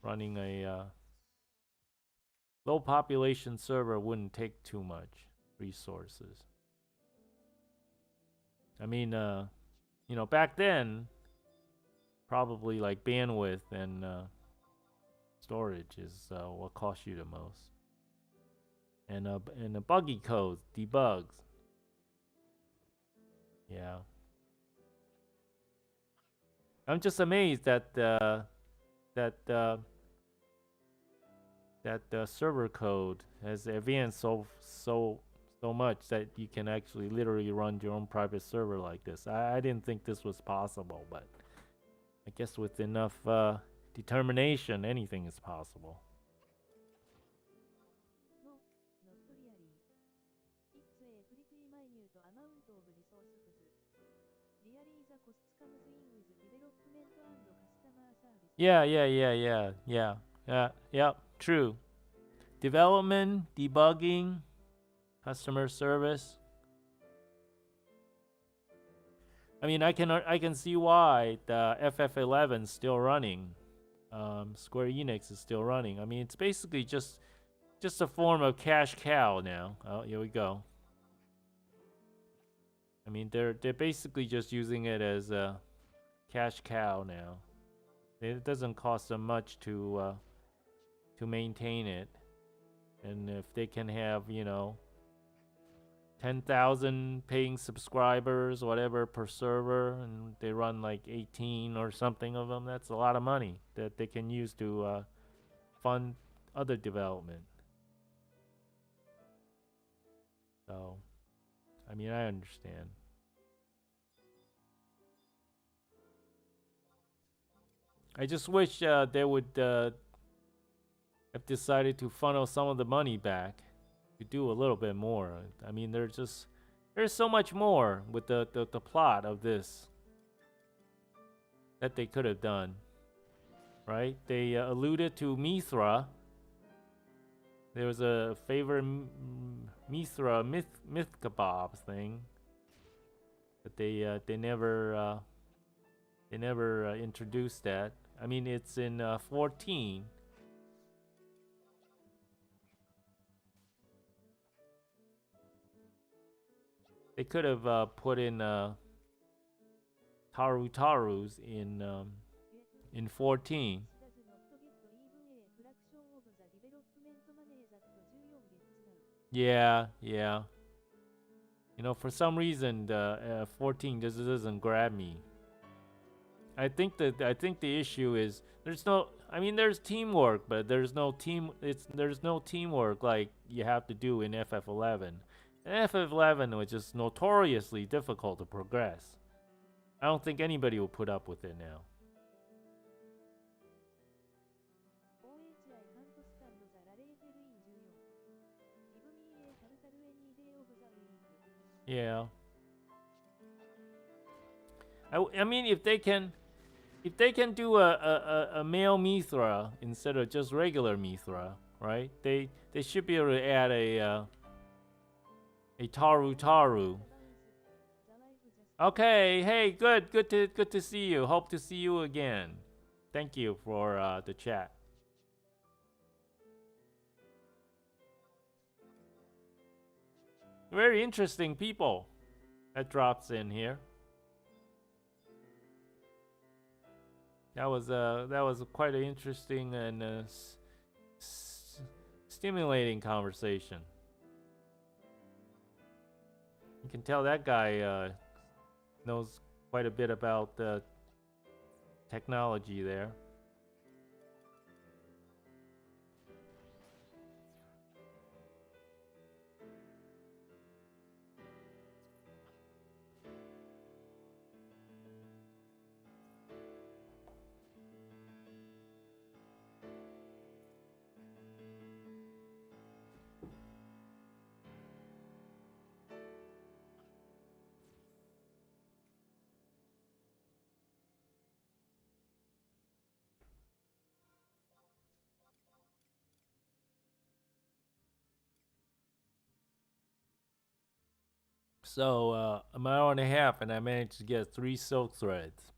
S1: running a low population server wouldn't take too much resources. I mean, back then, probably like bandwidth and storage is what costs you the most. And the buggy codes, debugs. Yeah. I'm just amazed that that server code has advanced so much that you can actually literally run your own private server like this. I didn't think this was possible, but I guess with enough determination, anything is possible.
S2: No, not really. It's a pretty minute amount of resources. Really the costs comes in with development and customer service.
S1: Yeah. True. Development, debugging, customer service. I mean, I can see why the FF11 is still running. Square Enix is still running. I mean, it's basically just a form of cash cow now. Oh, here we go. I mean, they're basically just using it as a cash cow now. It doesn't cost them much to maintain it, and if they can have 10,000 paying subscribers, whatever, per server, and they run like 18 or something of them, that's a lot of money that they can use to fund other development. So, I mean, I understand. I just wish they would have decided to funnel some of the money back to do a little bit more. I mean, there's so much more with the plot of this that they could have done. right? They alluded to Mithra. There was a favorite Mithra myth kebab thing, but they never introduced that. I mean, it's in 14. They could have put in tarus in 14. Yeah, yeah. You know, for some reason, the 14 just doesn't grab me. I think the issue is there's no. I mean, there's teamwork, but there's no team. There's no teamwork like you have to do in FF11. In FF11, which is notoriously difficult to progress. I don't think anybody will put up with it now. Yeah. I mean, if they can do a male Mithra instead of just regular Mithra, right? They should be able to add a Taru. Okay, hey, good to see you. Hope to see you again. Thank you for the chat. Very interesting people that drops in here. That was quite an interesting and stimulating conversation. You can tell that guy knows quite a bit about technology there. So an hour and a half, and I managed to get 3 silk threads.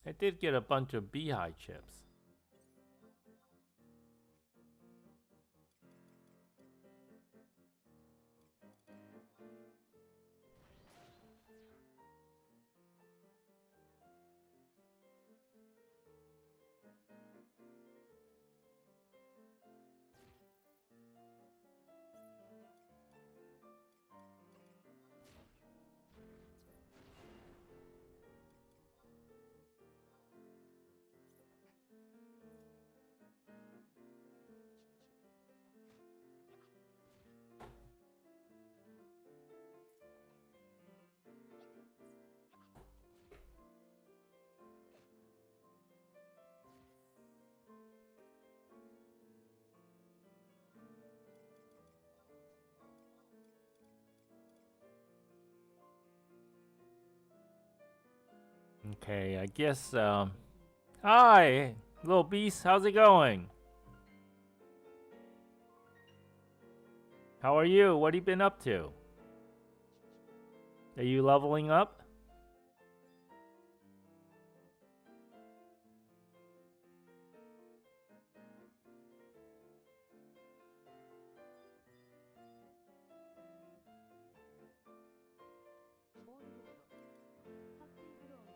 S1: I did get a bunch of beehive chips. Okay, I guess. Hi, little beast. How's it going? How are you? What have you been up to? Are you leveling up?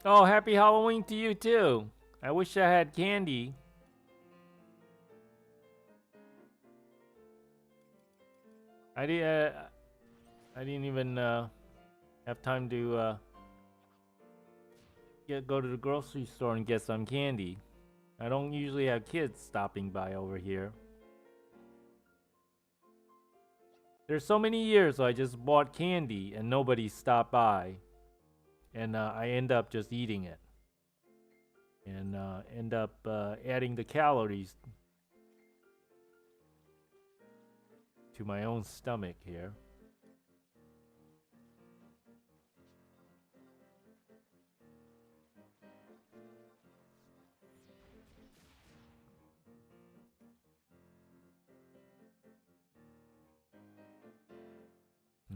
S1: Oh, happy Halloween to you too. I wish I had candy. I didn't even have time to go to the grocery store and get some candy. I don't usually have kids stopping by over here. There's so many years I just bought candy and nobody stopped by, and I end up just eating it, and end up adding the calories to my own stomach here.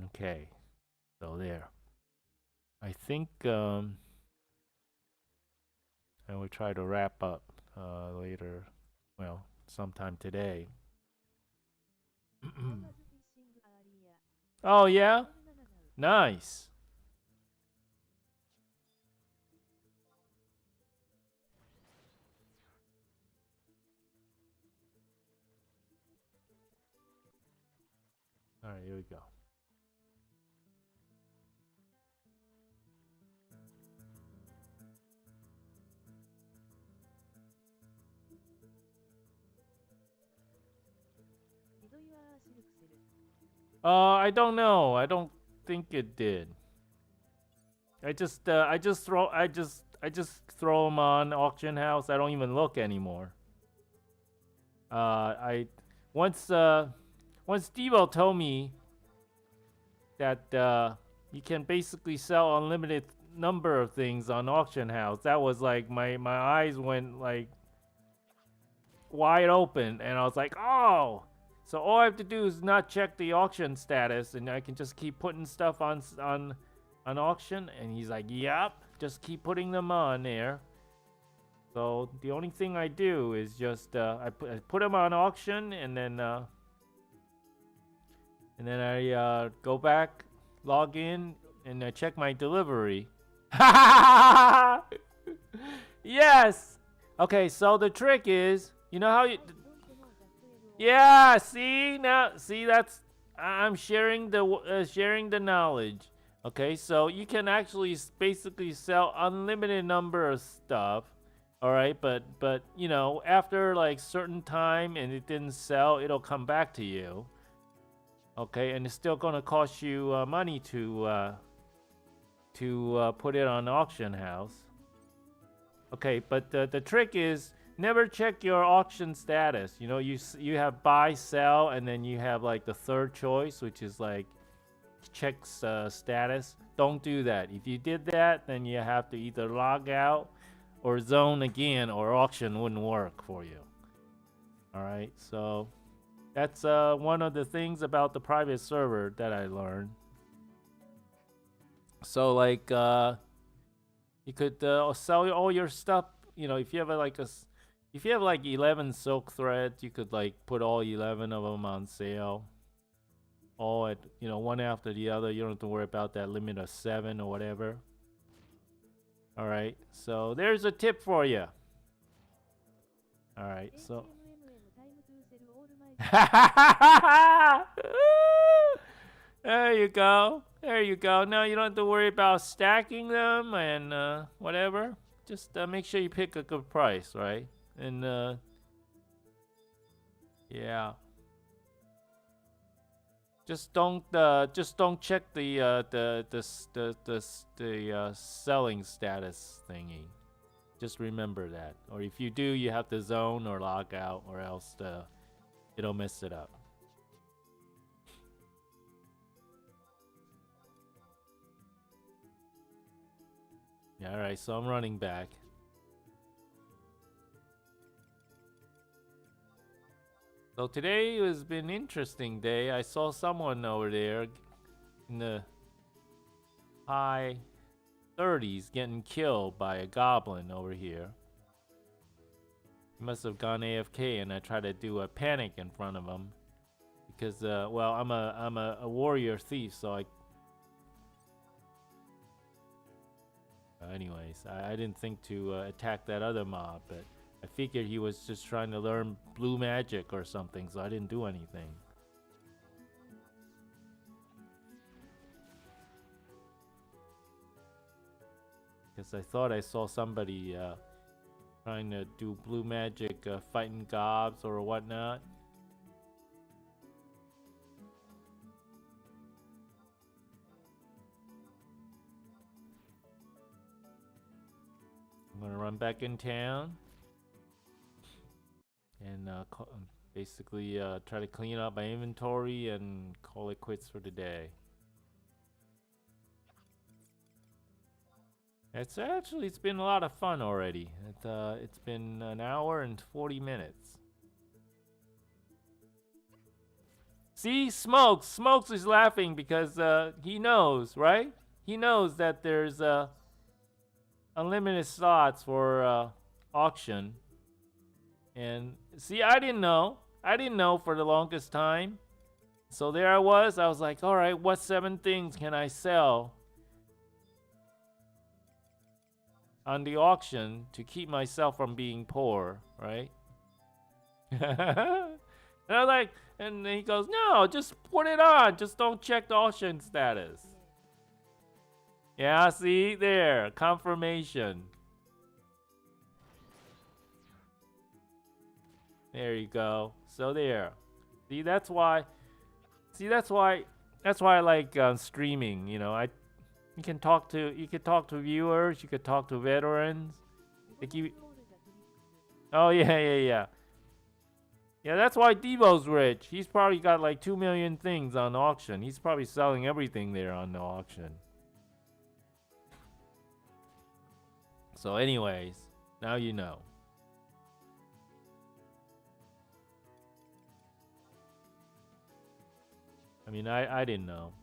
S1: Okay, so there. I think I will try to wrap up later. Well, sometime today. Oh yeah, nice. All right, here we go. I don't know. I don't think it did. I just throw them on auction house. I don't even look anymore. I once once Devo told me that you can basically sell unlimited number of things on auction house. That was like my eyes went like wide open, and I was like, oh. So all I have to do is not check the auction status, and I can just keep putting stuff on auction. And he's like, yep, just keep putting them on there. So the only thing I do is just I put them on auction, and then I go back, log in, and I check my delivery. Yes. Okay, so the trick is, you know how you. Yeah, see now, see that's I'm sharing the knowledge. Okay, so you can actually basically sell unlimited number of stuff. All right, but you know, after like certain time and it didn't sell, it'll come back to you. Okay, and it's still gonna cost you money to put it on auction house. Okay, but the trick is never check your auction status. You know, you have buy, sell, and then you have like the third choice, which is like checks status. Don't do that. If you did that, then you have to either log out or zone again, or auction wouldn't work for you. All right, so that's one of the things about the private server that I learned. So like you could sell all your stuff. You know, if you have if you have like 11 silk threads, you could like put all 11 of them on sale. All at, you know, one after the other. You don't have to worry about that limit of 7 or whatever. All right, so there's a tip for you. All right, so. There you go. There you go. Now you don't have to worry about stacking them and whatever. Just make sure you pick a good price, right? And yeah. Just don't check the selling status thingy. Just remember that. Or if you do, you have to zone or log out, or else it'll mess it up. Yeah, all right. So I'm running back. So today has been an interesting day. I saw someone over there in the high 30s getting killed by a goblin over here. He must have gone AFK, and I tried to do a panic in front of him because well, I'm a warrior thief, so I anyways, I didn't think to attack that other mob, but I figured he was just trying to learn blue magic or something, so I didn't do anything. Because I thought I saw somebody trying to do blue magic, fighting gobs or whatnot. I'm gonna run back in town and Basically, try to clean up my inventory and call it quits for the day. It's been a lot of fun already. It's been an hour and 40 minutes. See, Smokes is laughing because he knows, right? He knows that there's unlimited slots for auction. And see, I didn't know. I didn't know for the longest time. So there I was like, all right, what 7 things can I sell on the auction to keep myself from being poor, right? And I'm like, and he goes, no, just put it on. Just don't check the auction status. Yeah, see, there, confirmation. There you go. So there. See, that's why. See, that's why I like streaming. You know, you can talk to viewers. You could talk to veterans. Oh yeah. Yeah, that's why Devo's rich. He's probably got like 2 million things on auction. He's probably selling everything there on the auction. So anyways, now you know. I mean, I didn't know.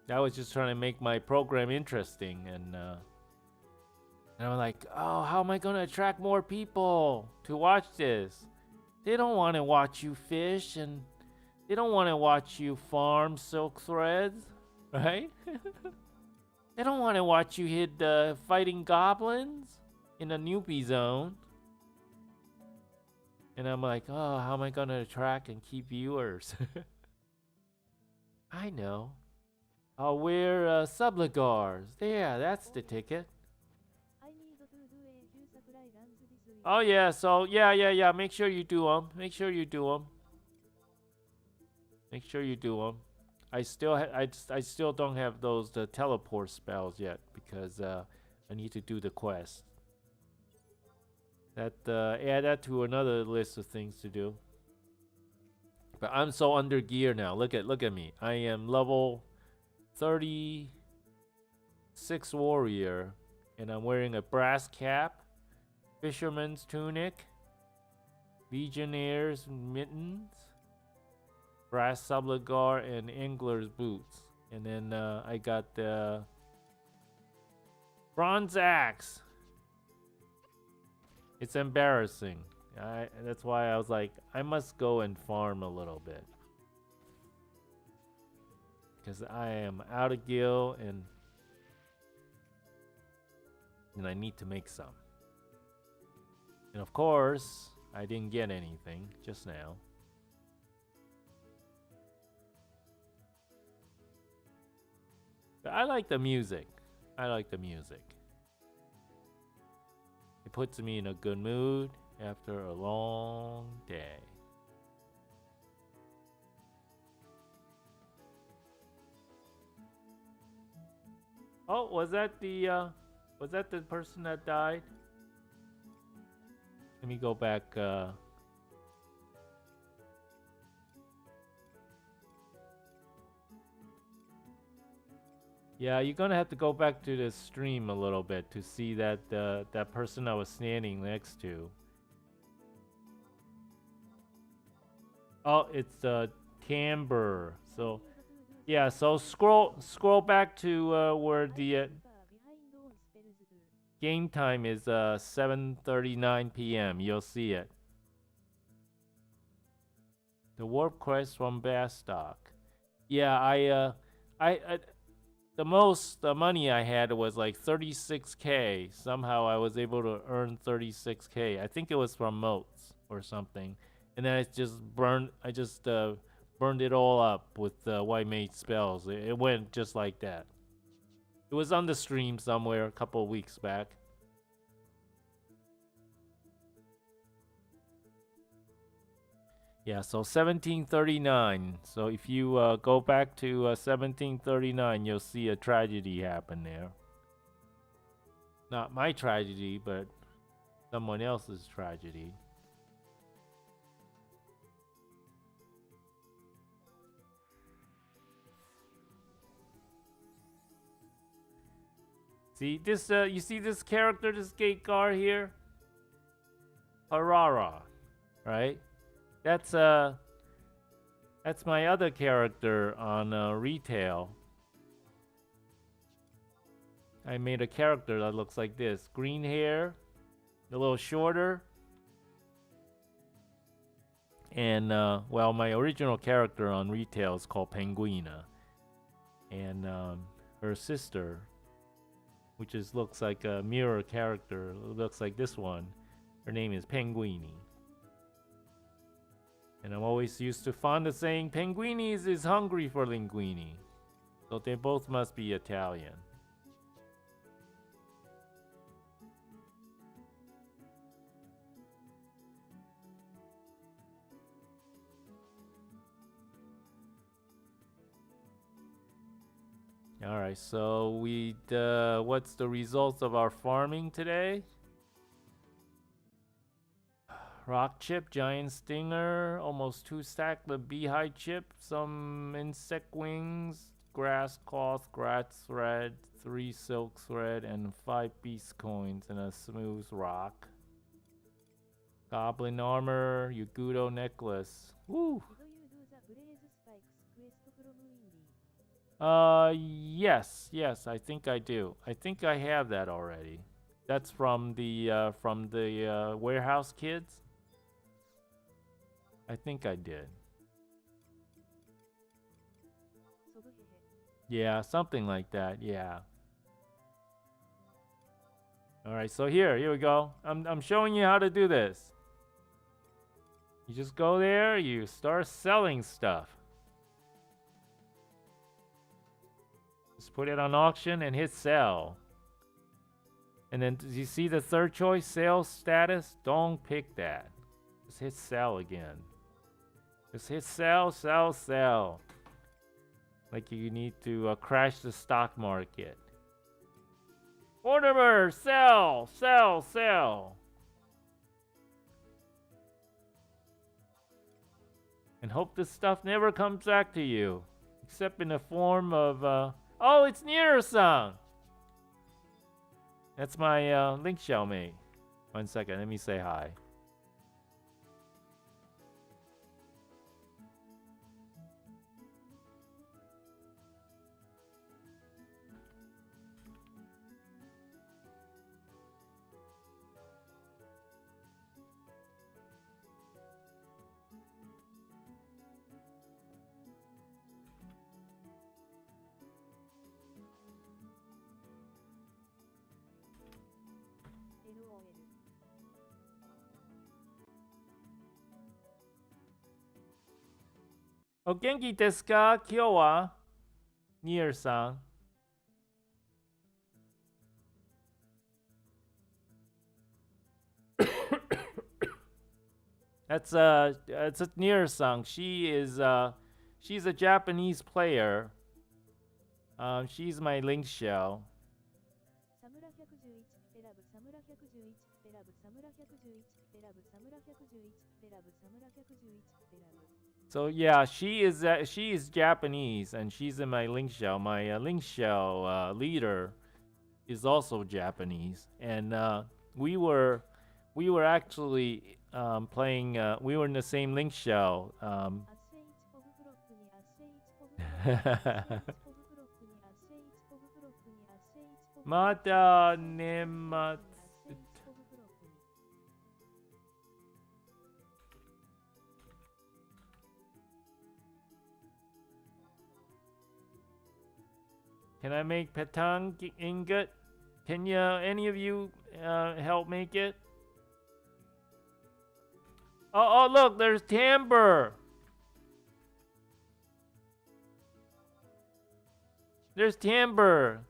S1: I was just trying to make my program interesting, and I'm like, oh, how am I gonna attract more people to watch this? They don't want to watch you fish, and they don't want to watch you farm silk threads, right? They don't want to watch you hit fighting goblins in a newbie zone. And I'm like, oh, how am I gonna attract and keep viewers? I know. I'll wear subligars. Yeah, that's the ticket. Oh yeah, so yeah. Make sure you do them. Make sure you do them. Make sure you do them. I still don't have those the teleport spells yet because I need to do the quest. That add that to another list of things to do. But I'm so under gear now. Look at me. I am level 36 warrior, and I'm wearing a brass cap, fisherman's tunic, legionnaire's mittens, brass subligar, and angler's boots. And then I got the bronze axe. It's embarrassing. That's why I was like, I must go and farm a little bit. Because I am out of gil and I need to make some. And of course, I didn't get anything just now. But I like the music. I like the music. It puts me in a good mood after a long day. Oh, was that the person that died? Let me go back. Yeah, you're gonna have to go back to the stream a little bit to see that that person I was standing next to. Oh, it's timbre. So, yeah. So scroll back to where the game time is 7:39 p.m. You'll see it. The warp quest from Bastock. Yeah, I the most money I had was like 36k. Somehow I was able to earn 36k. I think it was from moats or something. And then I just burned it all up with white mage spells. It went just like that. It was on the stream somewhere a couple of weeks back. Yeah, so 1739. So if you go back to 1739, you'll see a tragedy happen there. Not my tragedy, but someone else's tragedy. See this? You see this character, this gate guard here? Harara, right? That's my other character on retail. I made a character that looks like this: green hair, a little shorter, and well, my original character on retail is called Penguina, and her sister, which looks like a mirror character, looks like this one. Her name is Penguini. And I'm always used to fond of saying Penguini is hungry for linguini. So they both must be Italian. Alright, so what's the results of our farming today? Rock chip, giant stinger, almost 2 stacks of beehive chip, some insect wings, grass cloth, grass thread, 3 silk thread, and 5 beast coins, and a smooth rock. Goblin armor, Yugudo necklace. Woo! Yes, I think I do. I think I have that already. That's from the warehouse kids. I think I did. Yeah, something like that. Yeah. All right, so here we go. I'm showing you how to do this. You just go there, you start selling stuff. Just put it on auction and hit sell. And then you see the third choice, sales status? Don't pick that. Just hit sell again. Just hit sell, sell, sell. Like you need to crash the stock market. Mortimer, sell, sell, sell. And hope this stuff never comes back to you. Except in the form of, oh, it's Nero-san! That's my link shell mate. 1 second, let me say hi. O genki desu ka? Kyou wa? Nier-san. It's a Nier-san. She's a Japanese player. She's my link shell. So yeah, she is Japanese, and she's in my link shell. My link shell leader is also Japanese, and we were actually playing. We were in the same link shell. Mata nematsu. Can I make petang ingot? Can any of you help make it? Oh, look, there's Timber. There's Timber.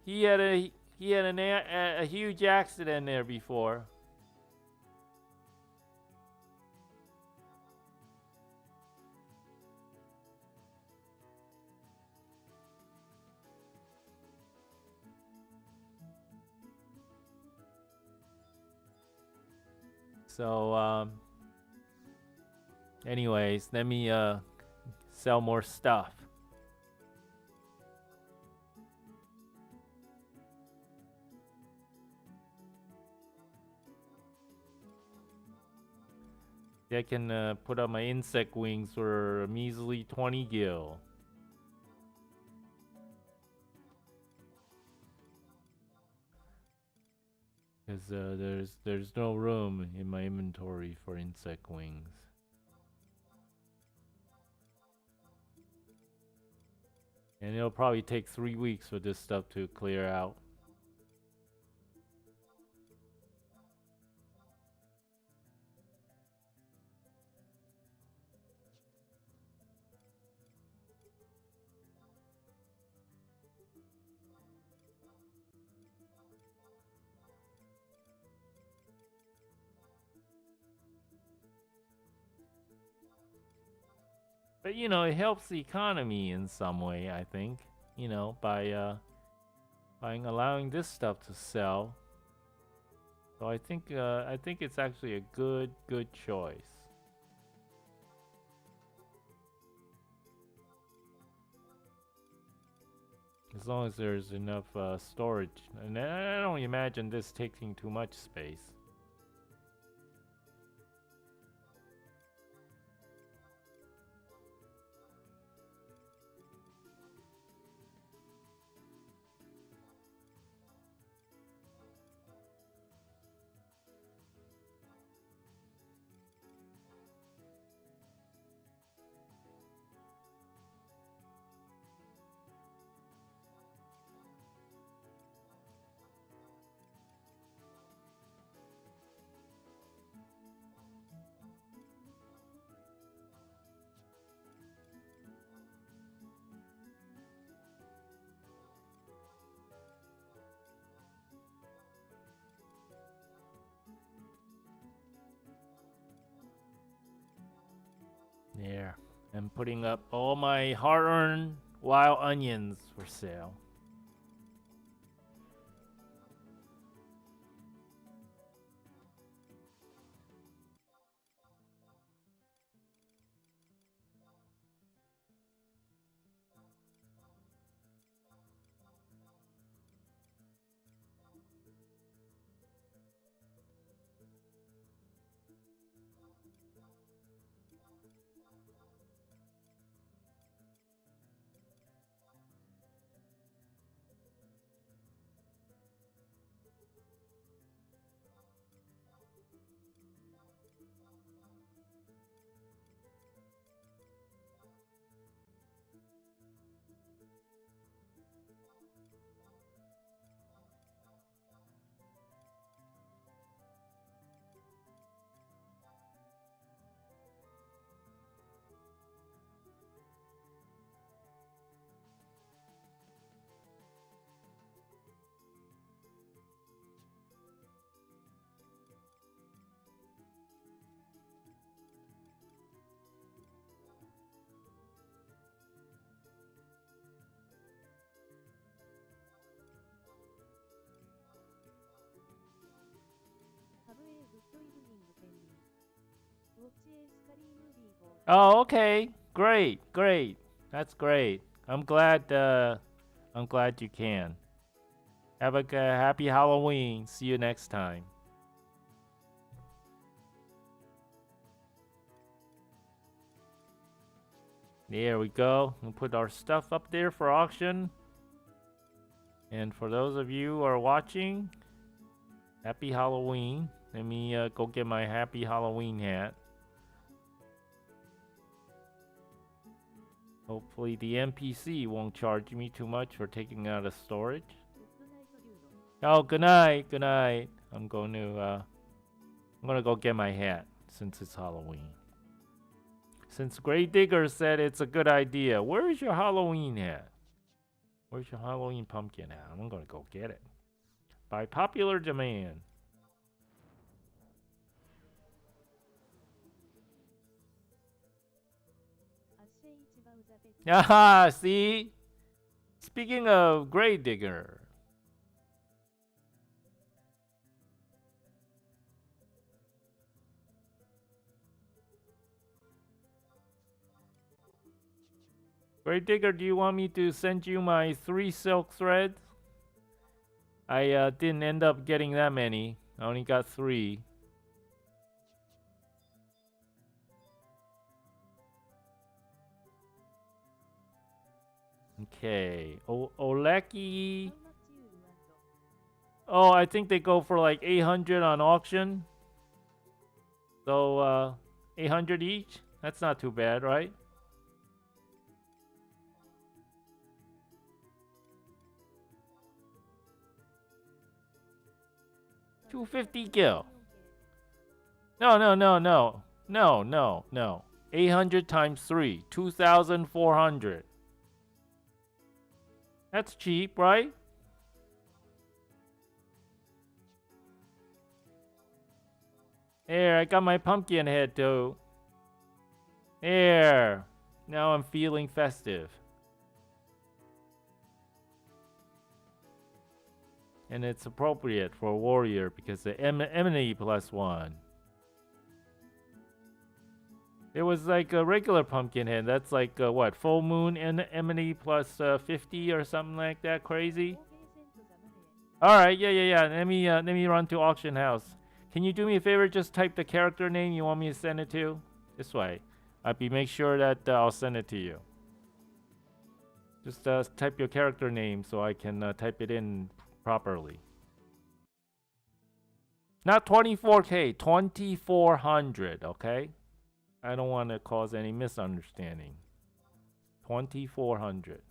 S1: He had a huge accident there before. So, anyways, let me sell more stuff. I can put up my insect wings for a measly 20 gil. Because there's no room in my inventory for insect wings. And it'll probably take 3 weeks for this stuff to clear out. But you know, it helps the economy in some way, I think. You know, by allowing this stuff to sell. So I think it's actually a good choice. As long as there's enough storage, and I don't imagine this taking too much space. There. I'm putting up all my hard-earned wild onions for sale.
S2: Have a good evening, Pengy. Watch a scary movie for
S1: Oh, okay. Great. That's great. I'm glad you can. Have a happy Halloween. See you next time. There we go. We'll put our stuff up there for auction. And for those of you who are watching, happy Halloween. Let me go get my happy Halloween hat. Hopefully the NPC won't charge me too much for taking out of storage.
S2: Good night, Bruno.
S1: Oh, good night. I'm gonna go get my hat since it's Halloween. Since Grey Digger said it's a good idea, where's your Halloween hat? Where's your Halloween pumpkin hat? I'm gonna go get it. By popular demand. Aha, see? Speaking of Grey Digger. Great Digger, do you want me to send you my 3 silk threads? I didn't end up getting that many. I only got 3. Okay. Oleki. Oh, I think they go for like 800 on auction. So 800 each. That's not too bad, right? $250 gil. No. 800 times 3. 2,400. That's cheap, right? There, I got my pumpkin head too. There. Now I'm feeling festive. And it's appropriate for a warrior because the enemy +1. It was like a regular pumpkin head. That's like what? Full moon and enemy plus 50 or something like that. Crazy. All right, yeah. Let me run to auction house. Can you do me a favor? Just type the character name you want me to send it to. This way, make sure that I'll send it to you. Just type your character name so I can type it in properly. Not 24K, 2400. Okay. I don't want to cause any misunderstanding. 2400.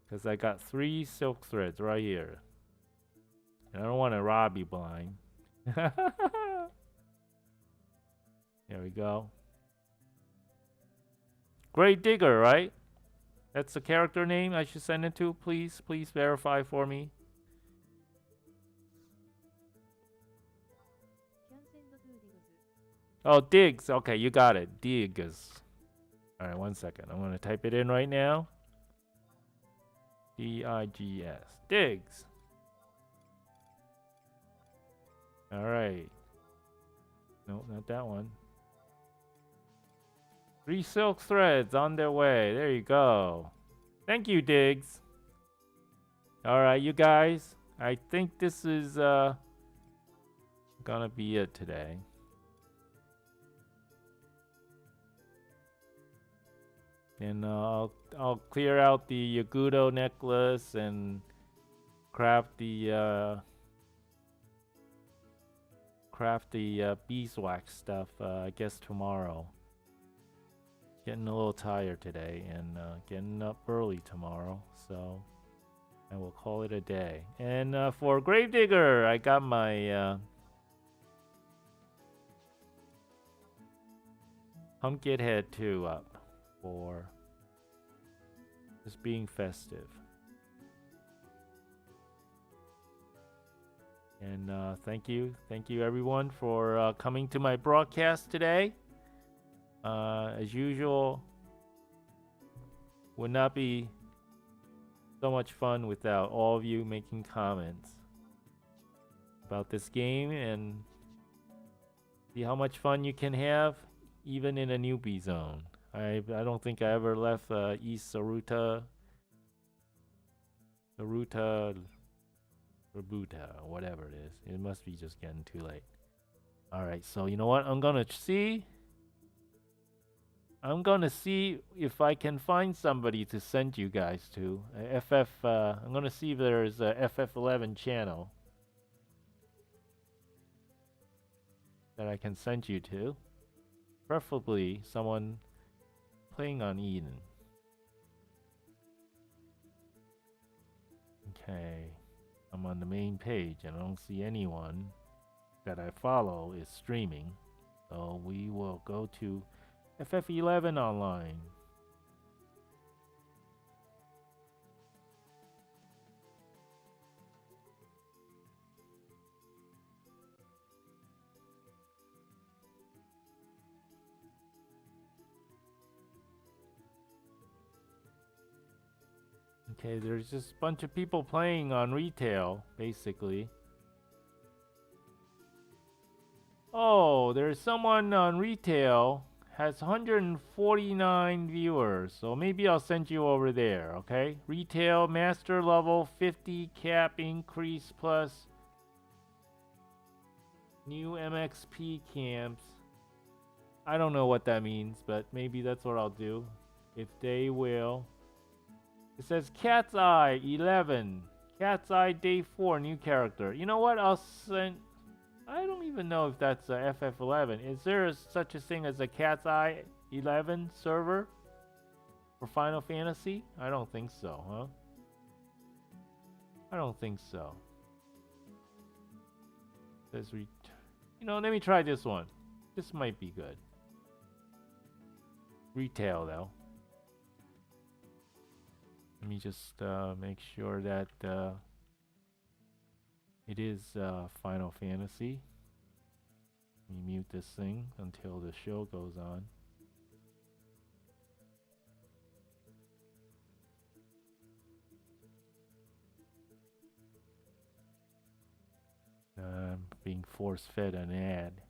S1: Because I got 3 silk threads right here. And I don't want to rob you blind. There we go. Great Digger, right? That's the character name I should send it to. Please verify for me. Oh, Diggs. Okay, you got it. Diggs. Alright, 1 second. I'm going to type it in right now. D-I-G-S. Diggs. Alright. No, not that one. 3 silk threads on their way. There you go. Thank you, Diggs. Alright, you guys. I think this is gonna be it today. And I'll clear out the Yagudo necklace and craft the beeswax stuff. I guess tomorrow. Getting a little tired today and getting up early tomorrow, so I will call it a day. And for Gravedigger, I got my pumpkin head 2 up for just being festive. And thank you everyone for coming to my broadcast today. As usual, would not be so much fun without all of you making comments about this game and see how much fun you can have even in a newbie zone. I don't think I ever left East Saruta, Rabuta, whatever it is. It must be just getting too late. Alright, so you know what? I'm gonna see if I can find somebody to send you guys to. I'm gonna see if there's a FF11 channel that I can send you to. Preferably someone playing on Eden. Okay. I'm on the main page and I don't see anyone that I follow is streaming. So we will go to FF11 online. Okay, there's just a bunch of people playing on retail, basically. Oh, there's someone on retail has 149 viewers, so maybe I'll send you over there, okay? Retail master level 50 cap increase plus new MXP camps. I don't know what that means, but maybe that's what I'll do. If they will. It says Cat's Eye 11. Cat's Eye Day 4 new character. You know what? I'll send. I don't even know if that's a FF11. Is there such a thing as a Cat's Eye 11 server for Final Fantasy? I don't think so, huh? I don't think so. Says you know, let me try this one. This might be good. Retail though. Let me just make sure that it is Final Fantasy. Let me mute this thing until the show goes on. I'm being force-fed an ad.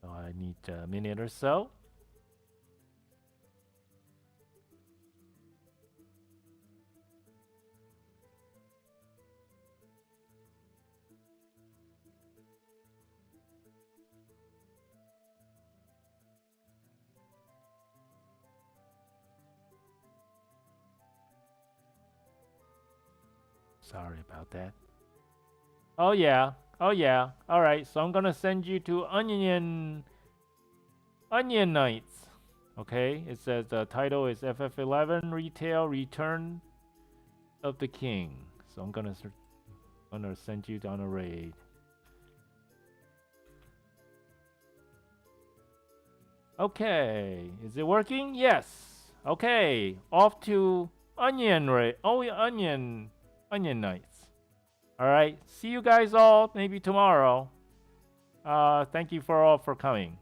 S1: So I need a minute or so. Sorry about that. Oh yeah. Oh yeah. Alright, so I'm gonna send you to Onion Nights. Okay, it says the title is FF11 Retail Return of the King. So I'm gonna send you down a raid. Okay, is it working? Yes. Okay, off to Onion raid. Oh, Onion Nights. All right, see you guys all maybe tomorrow. Thank you for all for coming.